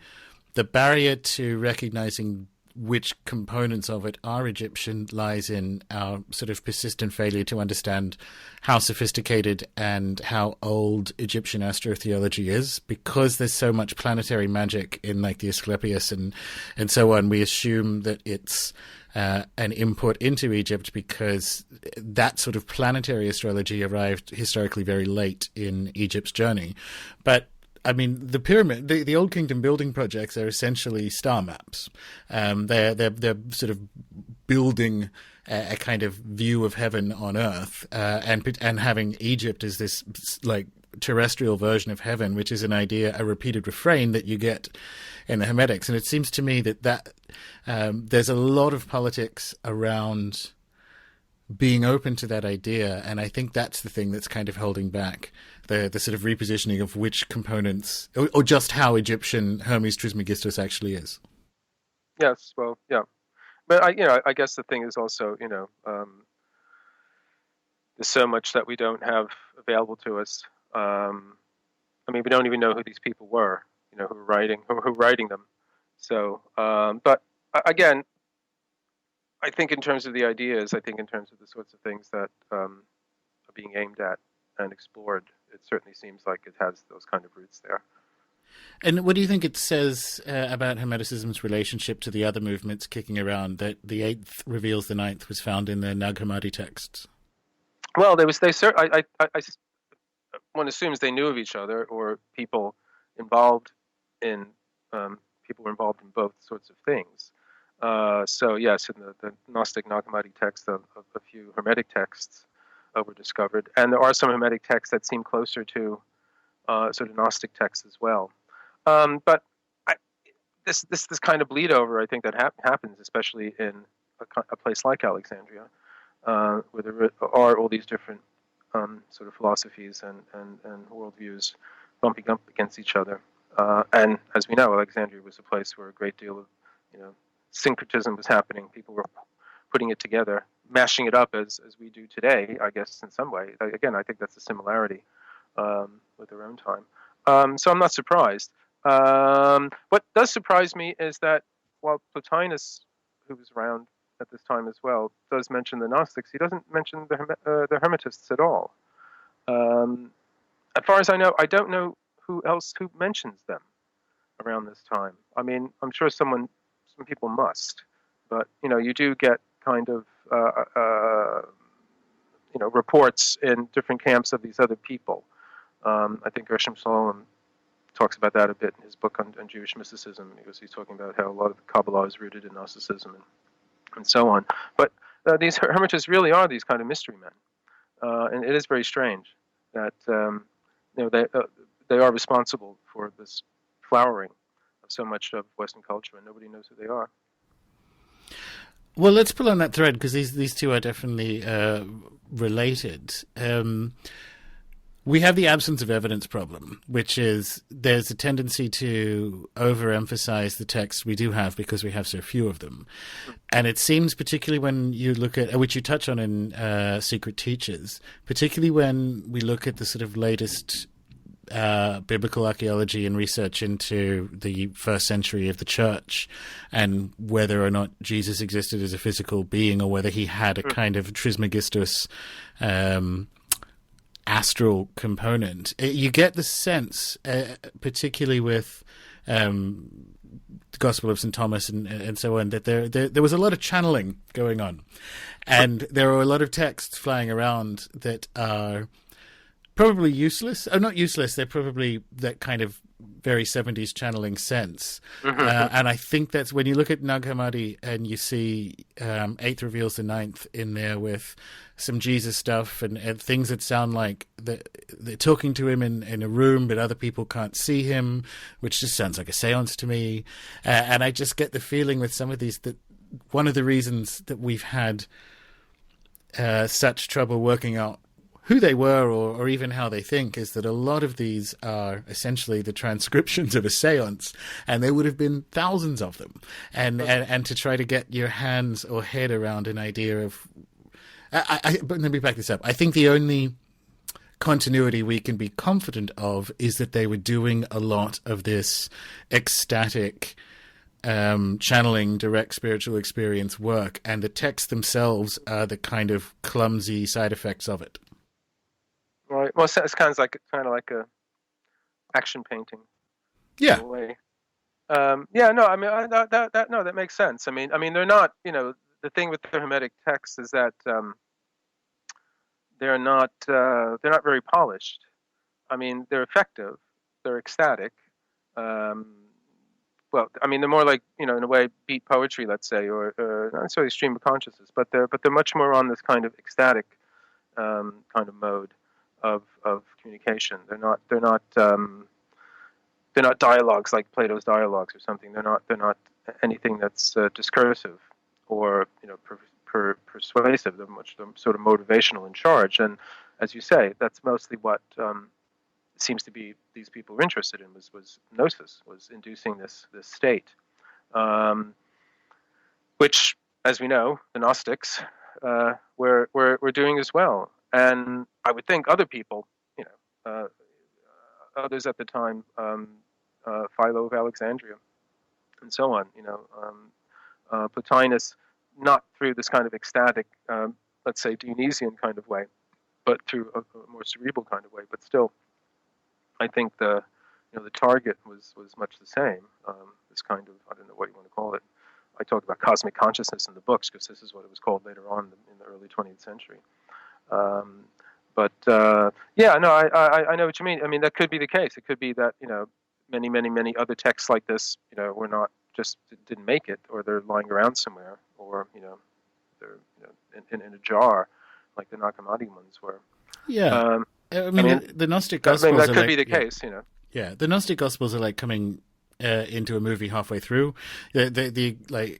barrier to recognizing which components of it are Egyptian lies in our sort of persistent failure to understand how sophisticated and how old Egyptian astrotheology is. Because there's so much planetary magic in like the Asclepius and so on, we assume that it's an input into Egypt because that sort of planetary astrology arrived historically very late in Egypt's journey. But I mean, the pyramid, the Old Kingdom building projects are essentially star maps. They're sort of building a kind of view of heaven on Earth, and having Egypt as this like terrestrial version of heaven, which is an idea, a repeated refrain that you get in the Hermetics. And it seems to me that there's a lot of politics around being open to that idea, and I think that's the thing that's kind of holding back the sort of repositioning of which components, or just how Egyptian Hermes Trismegistus actually is. Yes, well, yeah, but I guess the thing is also, there's so much that we don't have available to us. I mean, we don't even know who these people were, who were writing them. So, but again, I think in terms of the ideas, I think in terms of the sorts of things that are being aimed at and explored, it certainly seems like it has those kind of roots there. And what do you think it says about Hermeticism's relationship to the other movements kicking around, that the eighth reveals the ninth was found in the Nag Hammadi texts? Well, one assumes they knew of each other, or people were involved in both sorts of things. So yes, in the Gnostic Nag Hammadi text, a few Hermetic texts were discovered, and there are some Hermetic texts that seem closer to sort of Gnostic texts as well. But this kind of bleed over, I think, that happens, especially in a place like Alexandria, where there are all these different sort of philosophies and worldviews bumping up against each other. And as we know, Alexandria was a place where a great deal of syncretism was happening. People were putting it together, mashing it up as we do today, I guess, in some way. Again, I think that's a similarity with their own time. So I'm not surprised. What does surprise me is that while Plotinus, who was around at this time as well, does mention the Gnostics, he doesn't mention the Hermetists at all. As far as I know, I don't know who mentions them around this time. I mean, I'm sure some people must, but you do get kind of reports in different camps of these other people. I think Gershom Scholem talks about that a bit in his book on Jewish mysticism, because he's talking about how a lot of the Kabbalah is rooted in Gnosticism and so on. But these Hermetists really are these kind of mystery men, and it is very strange that they are responsible for this flowering of so much of Western culture, and nobody knows who they are. Well, let's pull on that thread, because these two are definitely related. We have the absence of evidence problem, which is there's a tendency to overemphasize the texts we do have because we have so few of them. And it seems, particularly when you look at, which you touch on in Secret Teachers, particularly when we look at the sort of latest biblical archaeology and research into the first century of the church, and whether or not Jesus existed as a physical being, or whether he had a kind of Trismegistus astral component, you get the sense, particularly with the Gospel of St. Thomas and so on, that there was a lot of channeling going on, and there are a lot of texts flying around that are probably useless. Oh, not useless. They're probably that kind of very 70s channeling sense. And I think that's when you look at Nag Hammadi and you see Eighth Reveals the Ninth in there with some Jesus stuff and things that sound like they're talking to him in a room, but other people can't see him, which just sounds like a seance to me. And I just get the feeling with some of these that one of the reasons that we've had such trouble working out who they were or even how they think is that a lot of these are essentially the transcriptions of a seance, and there would have been thousands of them. And to try to get your hands or head around an idea of... but let me back this up. I think the only continuity we can be confident of is that they were doing a lot of this ecstatic channeling, direct spiritual experience work, and the texts themselves are the kind of clumsy side effects of it. Right. Well, it's kind of like a action painting. Yeah. In a way. Yeah. No. I mean, that makes sense. I mean, they're not. The thing with the Hermetic texts is that they're not very polished. I mean, they're effective. They're ecstatic. Well, I mean, they're more like, in a way, beat poetry, let's say, or not necessarily stream of consciousness, but they're much more on this kind of ecstatic kind of mode of communication. They're not dialogues like Plato's dialogues or something. They're not anything that's discursive or persuasive. They're sort of motivational in charge. And as you say, that's mostly what seems to be these people were interested in was gnosis, was inducing this state, which, as we know, the Gnostics were doing as well. And I would think other people, others at the time, Philo of Alexandria, and so on, Plotinus, not through this kind of ecstatic, let's say Dionysian kind of way, but through a more cerebral kind of way. But still, I think the target was much the same. This kind of, I don't know what you want to call it. I talk about cosmic consciousness in the books because this is what it was called later on in the early 20th century. Yeah, no, I know what you mean. I mean, that could be the case. It could be that many other texts like this, were not just didn't make it, or they're lying around somewhere, or they're in a jar, like the Nag Hammadi ones were. Yeah, I mean the Gnostic Gospels. I mean, that could be the case, Yeah, the Gnostic Gospels are like coming into a movie halfway through. The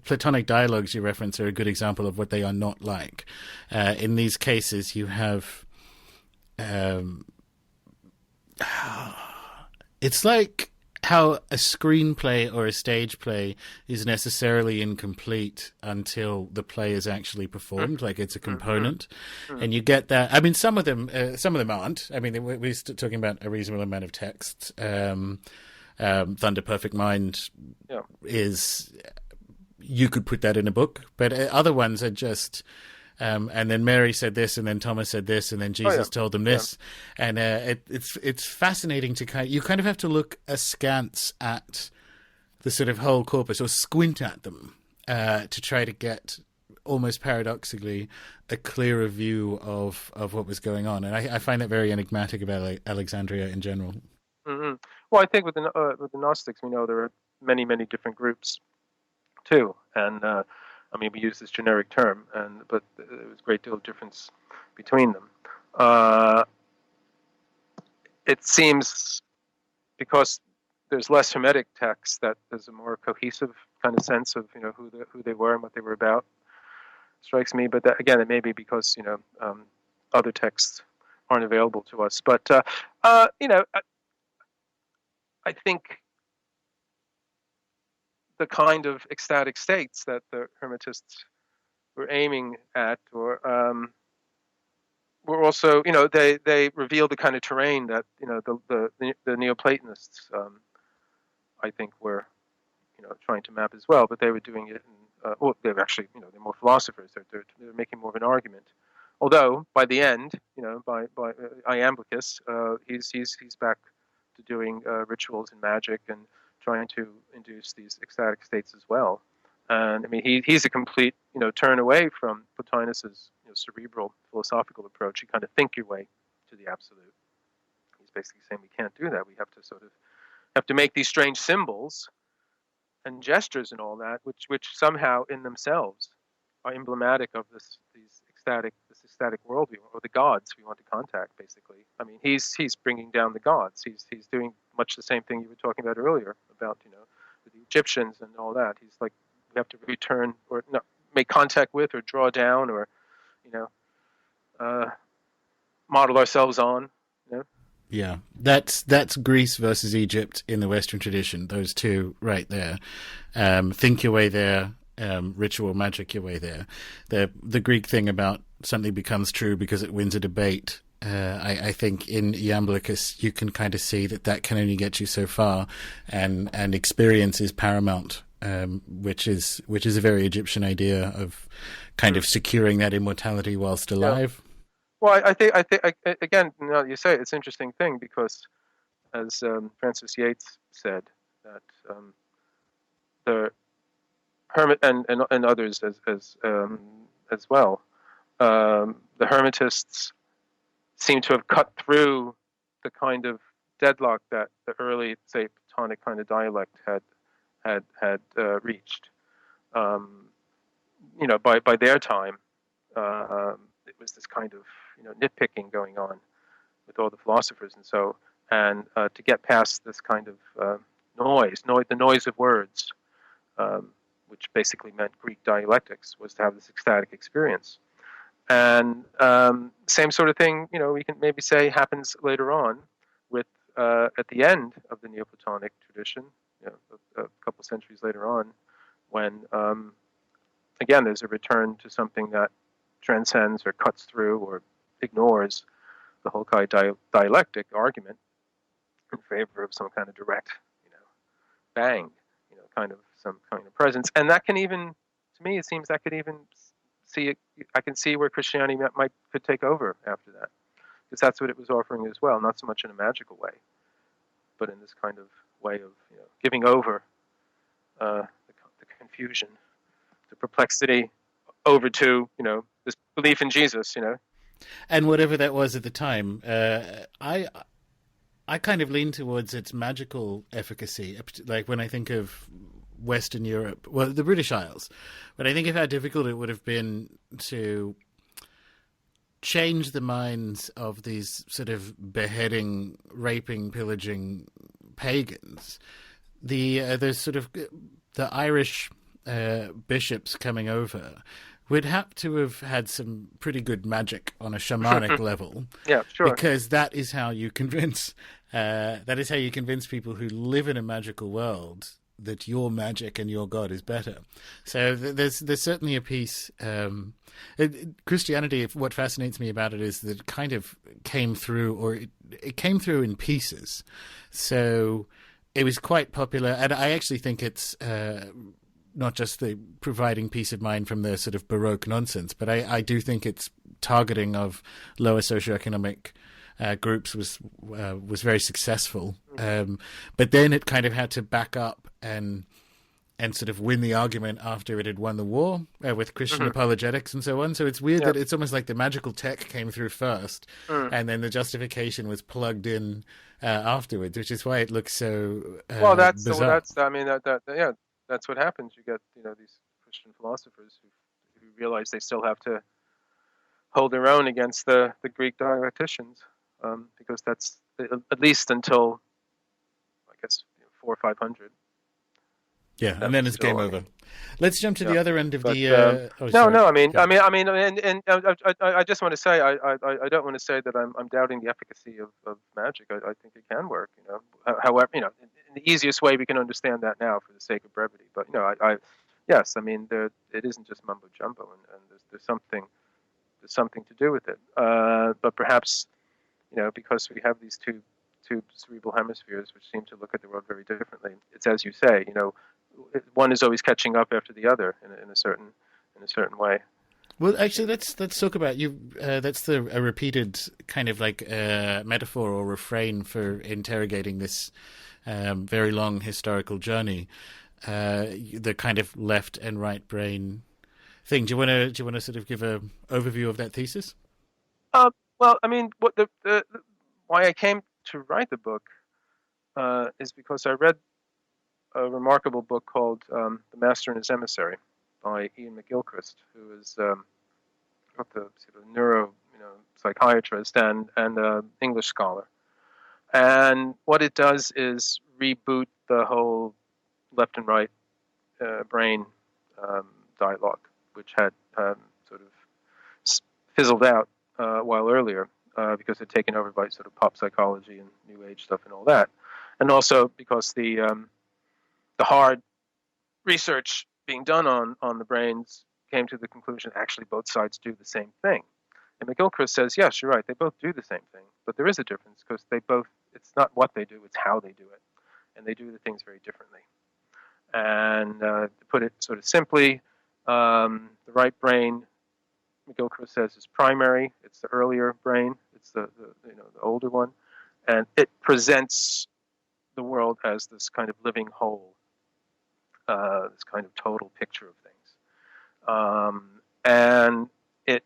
Platonic dialogues you reference are a good example of what they are not like. In these cases, you have it's like how a screenplay or a stage play is necessarily incomplete until the play is actually performed, like it's a component. And you get that. I mean, some of them aren't. I mean, we're talking about a reasonable amount of text. Thunder Perfect Mind is, you could put that in a book, but other ones are just, and then Mary said this, and then Thomas said this, and then Jesus told them this, and it's fascinating to you kind of have to look askance at the sort of whole corpus, or squint at them, to try to get, almost paradoxically, a clearer view of what was going on, and I find that very enigmatic about Alexandria in general. Mm-hmm. Well, I think with the Gnostics, we know there are many different groups too, and I mean, we use this generic term, but there was a great deal of difference between them. It seems because there's less Hermetic texts that there's a more cohesive kind of sense of who they were and what they were about. Strikes me, but that, again, it may be because other texts aren't available to us. But I think the kind of ecstatic states that the Hermetists were aiming at, or were also, they reveal the kind of terrain that the Neoplatonists, I think, were trying to map as well. But they were doing it, they were actually, they're more philosophers. They're making more of an argument. Although by the end, by Iamblichus, he's back to doing rituals and magic and trying to induce these ecstatic states as well. And I mean, he's a complete turn away from Plotinus's cerebral philosophical approach. You kind of think your way to the absolute. He's basically saying we can't do that. We have to make these strange symbols and gestures and all that, which somehow in themselves are emblematic of this ecstatic worldview, or the gods we want to contact. Basically, I mean, he's bringing down the gods. He's doing much the same thing you were talking about earlier about with the Egyptians and all that. He's like we have to return or no, make contact with or draw down or, model ourselves on. Yeah, that's Greece versus Egypt in the Western tradition. Those two right there. Think your way there. Ritual magic your way there. The Greek thing about something becomes true because it wins a debate. I think in Iamblichus you can kind of see that can only get you so far, and experience is paramount, which is a very Egyptian idea of kind of securing that immortality whilst alive. Yeah. Well, I think again, now that you say it, it's an interesting thing because, as Francis Yates said, that the hermit and others as well, the Hermetists seem to have cut through the kind of deadlock that the early, say, Platonic kind of dialect had reached. By their time, it was this kind of nitpicking going on with all the philosophers, and to get past this kind of the noise of words, which basically meant Greek dialectics, was to have this ecstatic experience. And same sort of thing, we can maybe say happens later on with at the end of the Neoplatonic tradition, a couple centuries later on, when again there's a return to something that transcends or cuts through or ignores the whole kind of dialectic argument in favor of some kind of direct, bang, kind of some kind of presence. And that can even, to me, it seems that could even I can see where Christianity could take over after that, because that's what it was offering as well, not so much in a magical way, but in this kind of way of giving over the confusion, the perplexity, over to this belief in Jesus, And whatever that was at the time, I kind of lean towards its magical efficacy. Like when I think of Western Europe, well, the British Isles, but I think of how difficult it would have been to change the minds of these sort of beheading, raping, pillaging pagans. There's sort of the Irish bishops coming over would have to have had some pretty good magic on a shamanic level. Yeah, sure. Because that is how you convince people who live in a magical world that your magic and your God is better. So there's certainly a piece. Christianity, what fascinates me about it is that it kind of came through, or it came through in pieces. So it was quite popular, and I actually think it's not just the providing peace of mind from the sort of Baroque nonsense, but I do think its targeting of lower socioeconomic groups was very successful. But then it kind of had to back up and sort of win the argument after it had won the war with Christian apologetics and so on. So it's weird that it's almost like the magical tech came through first, and then the justification was plugged in afterwards, which is why it looks so well. That's bizarre. That's what happens. You get these Christian philosophers who realize they still have to hold their own against the Greek dialecticians, because that's at least until I guess 400 or 500. Yeah, and then it's game over. Let's jump to the other end of the. I just want to say I don't want to say that I'm doubting the efficacy of magic. I think it can work. However, in the easiest way we can understand that now for the sake of brevity. But yes, it isn't just mumbo jumbo, and there's something to do with it. But perhaps because we have these two cerebral hemispheres which seem to look at the world very differently. It's as you say, one is always catching up after the other in a certain way. Well, actually, let's talk about you. That's a repeated kind of like metaphor or refrain for interrogating this very long historical journey. The kind of left and right brain thing. Do you want to sort of give an overview of that thesis? Well, what the why I came to write the book is because I read a remarkable book called The Master and His Emissary by Ian McGilchrist, who is the sort of neuro psychiatrist and English scholar. And what it does is reboot the whole left and right brain dialogue, which had sort of fizzled out a while earlier because it had taken over by sort of pop psychology and New Age stuff and all that, and also because the hard research being done on the brains came to the conclusion actually both sides do the same thing. And McGilchrist says, yes, you're right, they both do the same thing, but there is a difference because it's not what they do, it's how they do it. And they do the things very differently. And to put it sort of simply, the right brain, McGilchrist says, is primary. It's the earlier brain. It's the older one. And it presents the world as this kind of living whole, this kind of total picture of things. And it,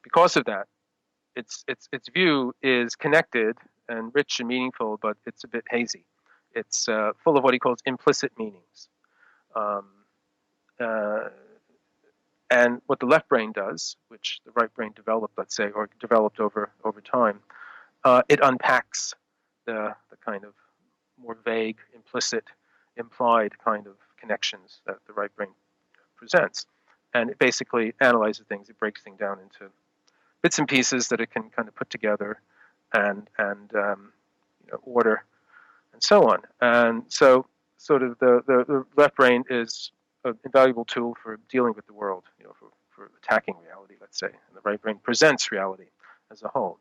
because of that, its view is connected and rich and meaningful, but it's a bit hazy. It's full of what he calls implicit meanings. And what the left brain does, which the right brain developed, let's say, or developed over time, it unpacks the kind of more vague, implicit, implied kind of connections that the right brain presents. And it basically analyzes things. It breaks things down into bits and pieces that it can kind of put together and order and so on. And so sort of the left brain is an invaluable tool for dealing with the world, for attacking reality, let's say. And the right brain presents reality as a whole.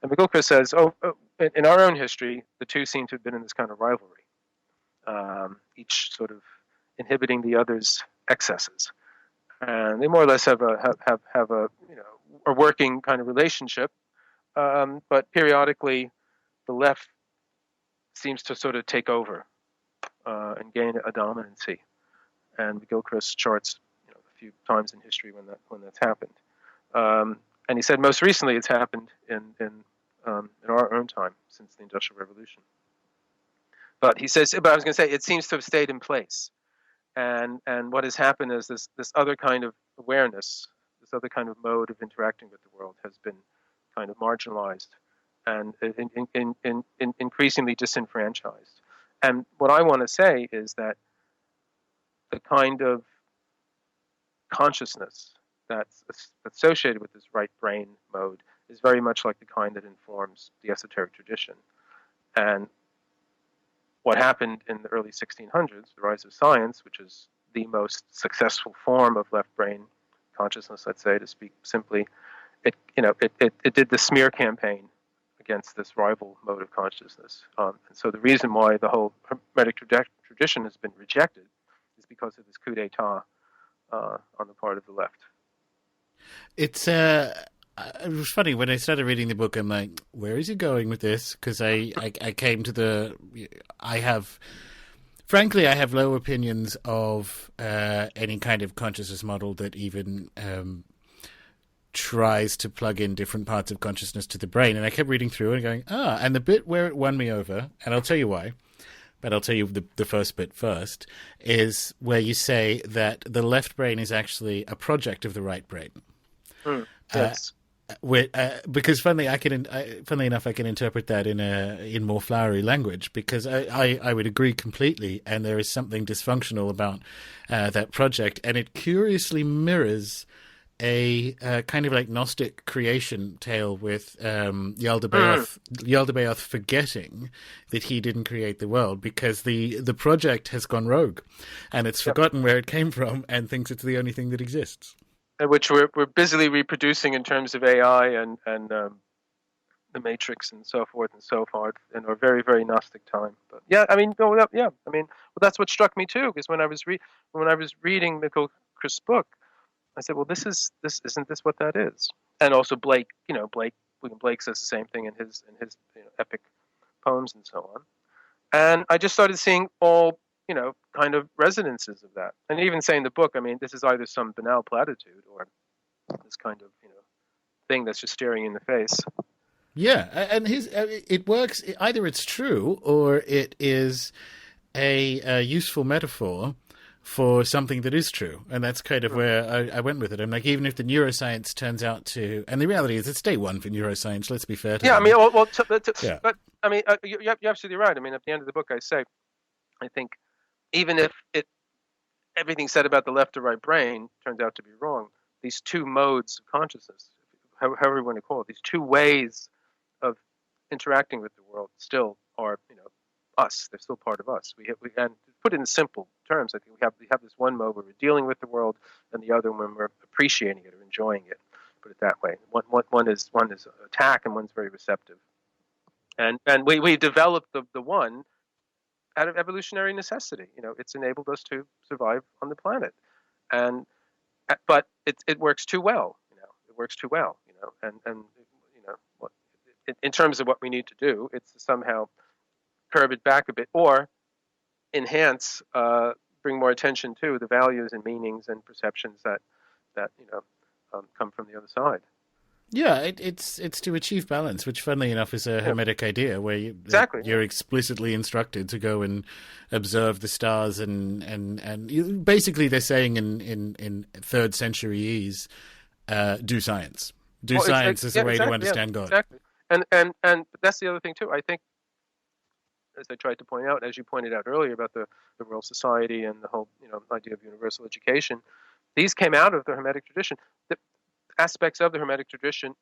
And McGilchrist says, in our own history, the two seem to have been in this kind of rivalry, each sort of inhibiting the other's excesses. And they more or less have a working kind of relationship, but periodically the left seems to sort of take over and gain a dominancy. And McGilchrist charts a few times in history when that's happened. And he said most recently it's happened in our own time since the Industrial Revolution. But he says, but I was going to say, it seems to have stayed in place. And what has happened is this other kind of awareness, this other kind of mode of interacting with the world has been kind of marginalized and increasingly disenfranchised. And what I want to say is that the kind of consciousness that's associated with this right brain mode is very much like the kind that informs the esoteric tradition. And what happened in the early 1600s, the rise of science, which is the most successful form of left brain consciousness, let's say, to speak simply, it did the smear campaign against this rival mode of consciousness. And so the reason why the whole Hermetic tradition has been rejected is because of this coup d'etat on the part of the left. It was funny when I started reading the book. I'm like, where is he going with this? Because I came to I have low opinions of any kind of consciousness model that even tries to plug in different parts of consciousness to the brain. And I kept reading through and going, and the bit where it won me over, and I'll tell you why, but I'll tell you the first bit first, is where you say that the left brain is actually a project of the right brain. Yes. Because funnily enough, I can interpret that in more flowery language, because I would agree completely, and there is something dysfunctional about that project, and it curiously mirrors a kind of like Gnostic creation tale with Yaldabaoth forgetting that he didn't create the world, because the project has gone rogue, and it's forgotten where it came from and thinks it's the only thing that exists. Which we're busily reproducing in terms of AI and the Matrix and so forth in our very, very Gnostic time. But that's what struck me too, because when I was reading McGilchrist's book, I said, well, isn't this what that is? And also Blake says the same thing in his epic poems and so on. And I just started seeing all kind of resonances of that. And even saying in the book, I mean, this is either some banal platitude or this kind of, thing that's just staring you in the face. Yeah, and it works. Either it's true or it is a useful metaphor for something that is true. And that's kind of where I went with it. I'm like, even if the neuroscience turns out to... And the reality is it's day one for neuroscience, let's be fair to them. I mean, but I mean, you're absolutely right. I mean, at the end of the book, I say, I think, even if it everything said about the left or right brain turns out to be wrong. These two modes of consciousness, however you want to call it, these two ways of interacting with the world still are, us. They're still part of us. And to put it in simple terms, I think we have this one mode where we're dealing with the world, and the other when we're appreciating it or enjoying it. Put it that way. One is attack, and one's very receptive. And we developed the one out of evolutionary necessity. It's enabled us to survive on the planet, but it works too well. It works too well. In terms of what we need to do, it's to somehow curb it back a bit, or enhance, bring more attention to the values and meanings and perceptions that come from the other side. Yeah, it's to achieve balance, which, funnily enough, is a Hermetic idea where you're explicitly instructed to go and observe the stars, and basically they're saying in third century ease, do science. Science as a way to understand God. Exactly, and that's the other thing too. I think, as I tried to point out, as you pointed out earlier about the Royal Society and the whole idea of universal education, these came out of the Hermetic tradition. The aspects of the Hermetic tradition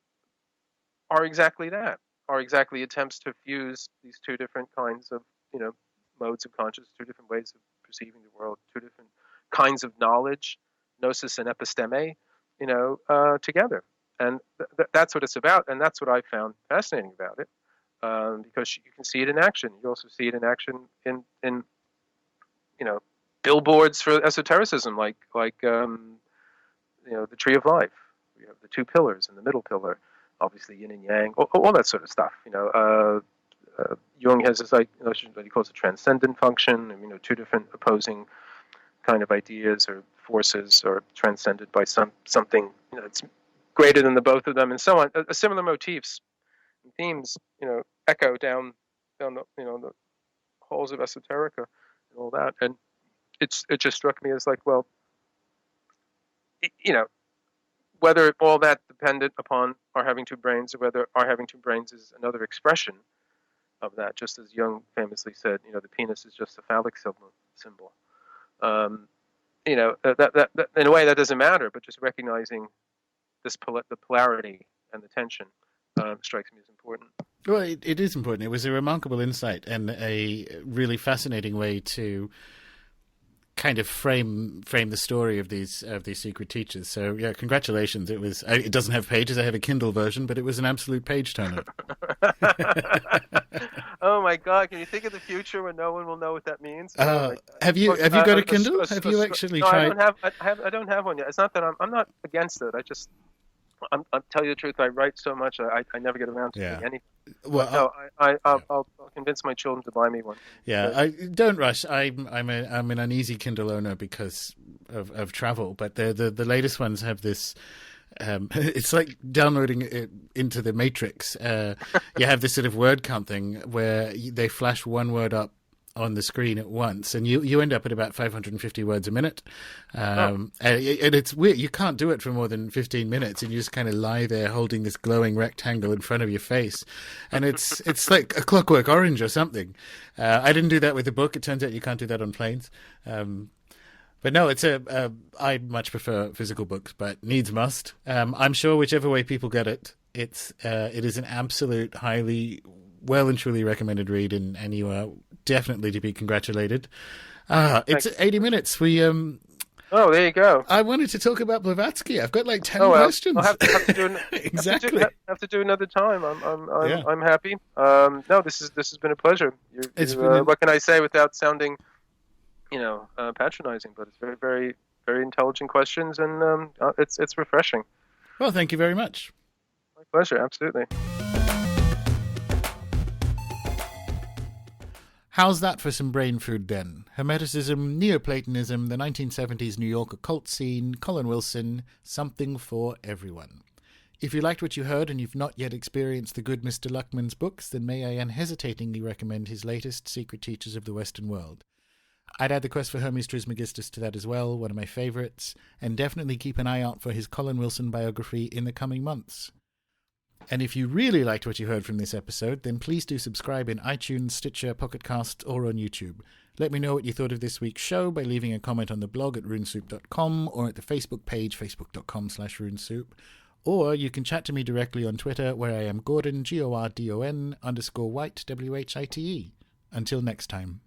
are exactly that, are exactly attempts to fuse these two different kinds of modes of consciousness, two different ways of perceiving the world, two different kinds of knowledge, gnosis and episteme, together. And that's what it's about, and that's what I found fascinating about it. Because you can see it in action. You also see it in action in billboards for esotericism, like the Tree of Life. We have the two pillars and the middle pillar, obviously yin and yang, all that sort of stuff. Jung has this notion that he calls a transcendent function. Two different opposing kind of ideas or forces are transcended by something that's greater than the both of them, and so on. Similar motifs and themes, echo down the halls of esoterica and all that. And it just struck me as like, well, whether all that depended upon our having two brains, or whether our having two brains is another expression of that, just as Jung famously said, the penis is just a phallic symbol. That in a way that doesn't matter, but just recognizing the polarity and the tension strikes me as important. Well, it is important. It was a remarkable insight and a really fascinating way to kind of frame the story of these secret teachers. So yeah, congratulations. It doesn't have pages. I have a Kindle version, but it was an absolute page turner. Oh my God! Can you think of the future when no one will know what that means? Have you got a Kindle? Have you actually tried? I don't have one yet. It's not that I'm not against it. I'll tell you the truth. I write so much. I never get around to doing anything. Well, I'll convince my children to buy me one. Yeah, don't rush. I'm an uneasy Kindle owner because of travel. But the latest ones have this. It's like downloading it into the Matrix. You have this sort of word count thing where they flash one word up on the screen at once, and you end up at about 550 words a minute. And it's weird. You can't do it for more than 15 minutes, and you just kind of lie there holding this glowing rectangle in front of your face, and it's like a Clockwork Orange or something. I didn't do that with the book. It turns out you can't do that on planes. But no, I much prefer physical books, but needs must. I'm sure whichever way people get it, it is an absolute highly well and truly recommended read, and you are definitely to be congratulated. It's 80 minutes. We oh, there you go. I wanted to talk about Blavatsky. I've got like 10 questions. I'll have to do exactly. Have to do another time. I'm happy. No, this has been a pleasure. What can I say without sounding, patronizing? But it's very, very, very intelligent questions, and it's refreshing. Well, thank you very much. My pleasure. Absolutely. How's that for some brain food then? Hermeticism, Neoplatonism, the 1970s New York occult scene, Colin Wilson, something for everyone. If you liked what you heard and you've not yet experienced the good Mr. Lachman's books, then may I unhesitatingly recommend his latest, Secret Teachers of the Western World. I'd add The Quest for Hermes Trismegistus to that as well, one of my favourites, and definitely keep an eye out for his Colin Wilson biography in the coming months. And if you really liked what you heard from this episode, then please do subscribe in iTunes, Stitcher, Pocket Casts, or on YouTube. Let me know what you thought of this week's show by leaving a comment on the blog at runesoup.com or at the Facebook page, facebook.com/runesoup. Or you can chat to me directly on Twitter, where I am Gordon, Gordon _ White, WHITE. Until next time.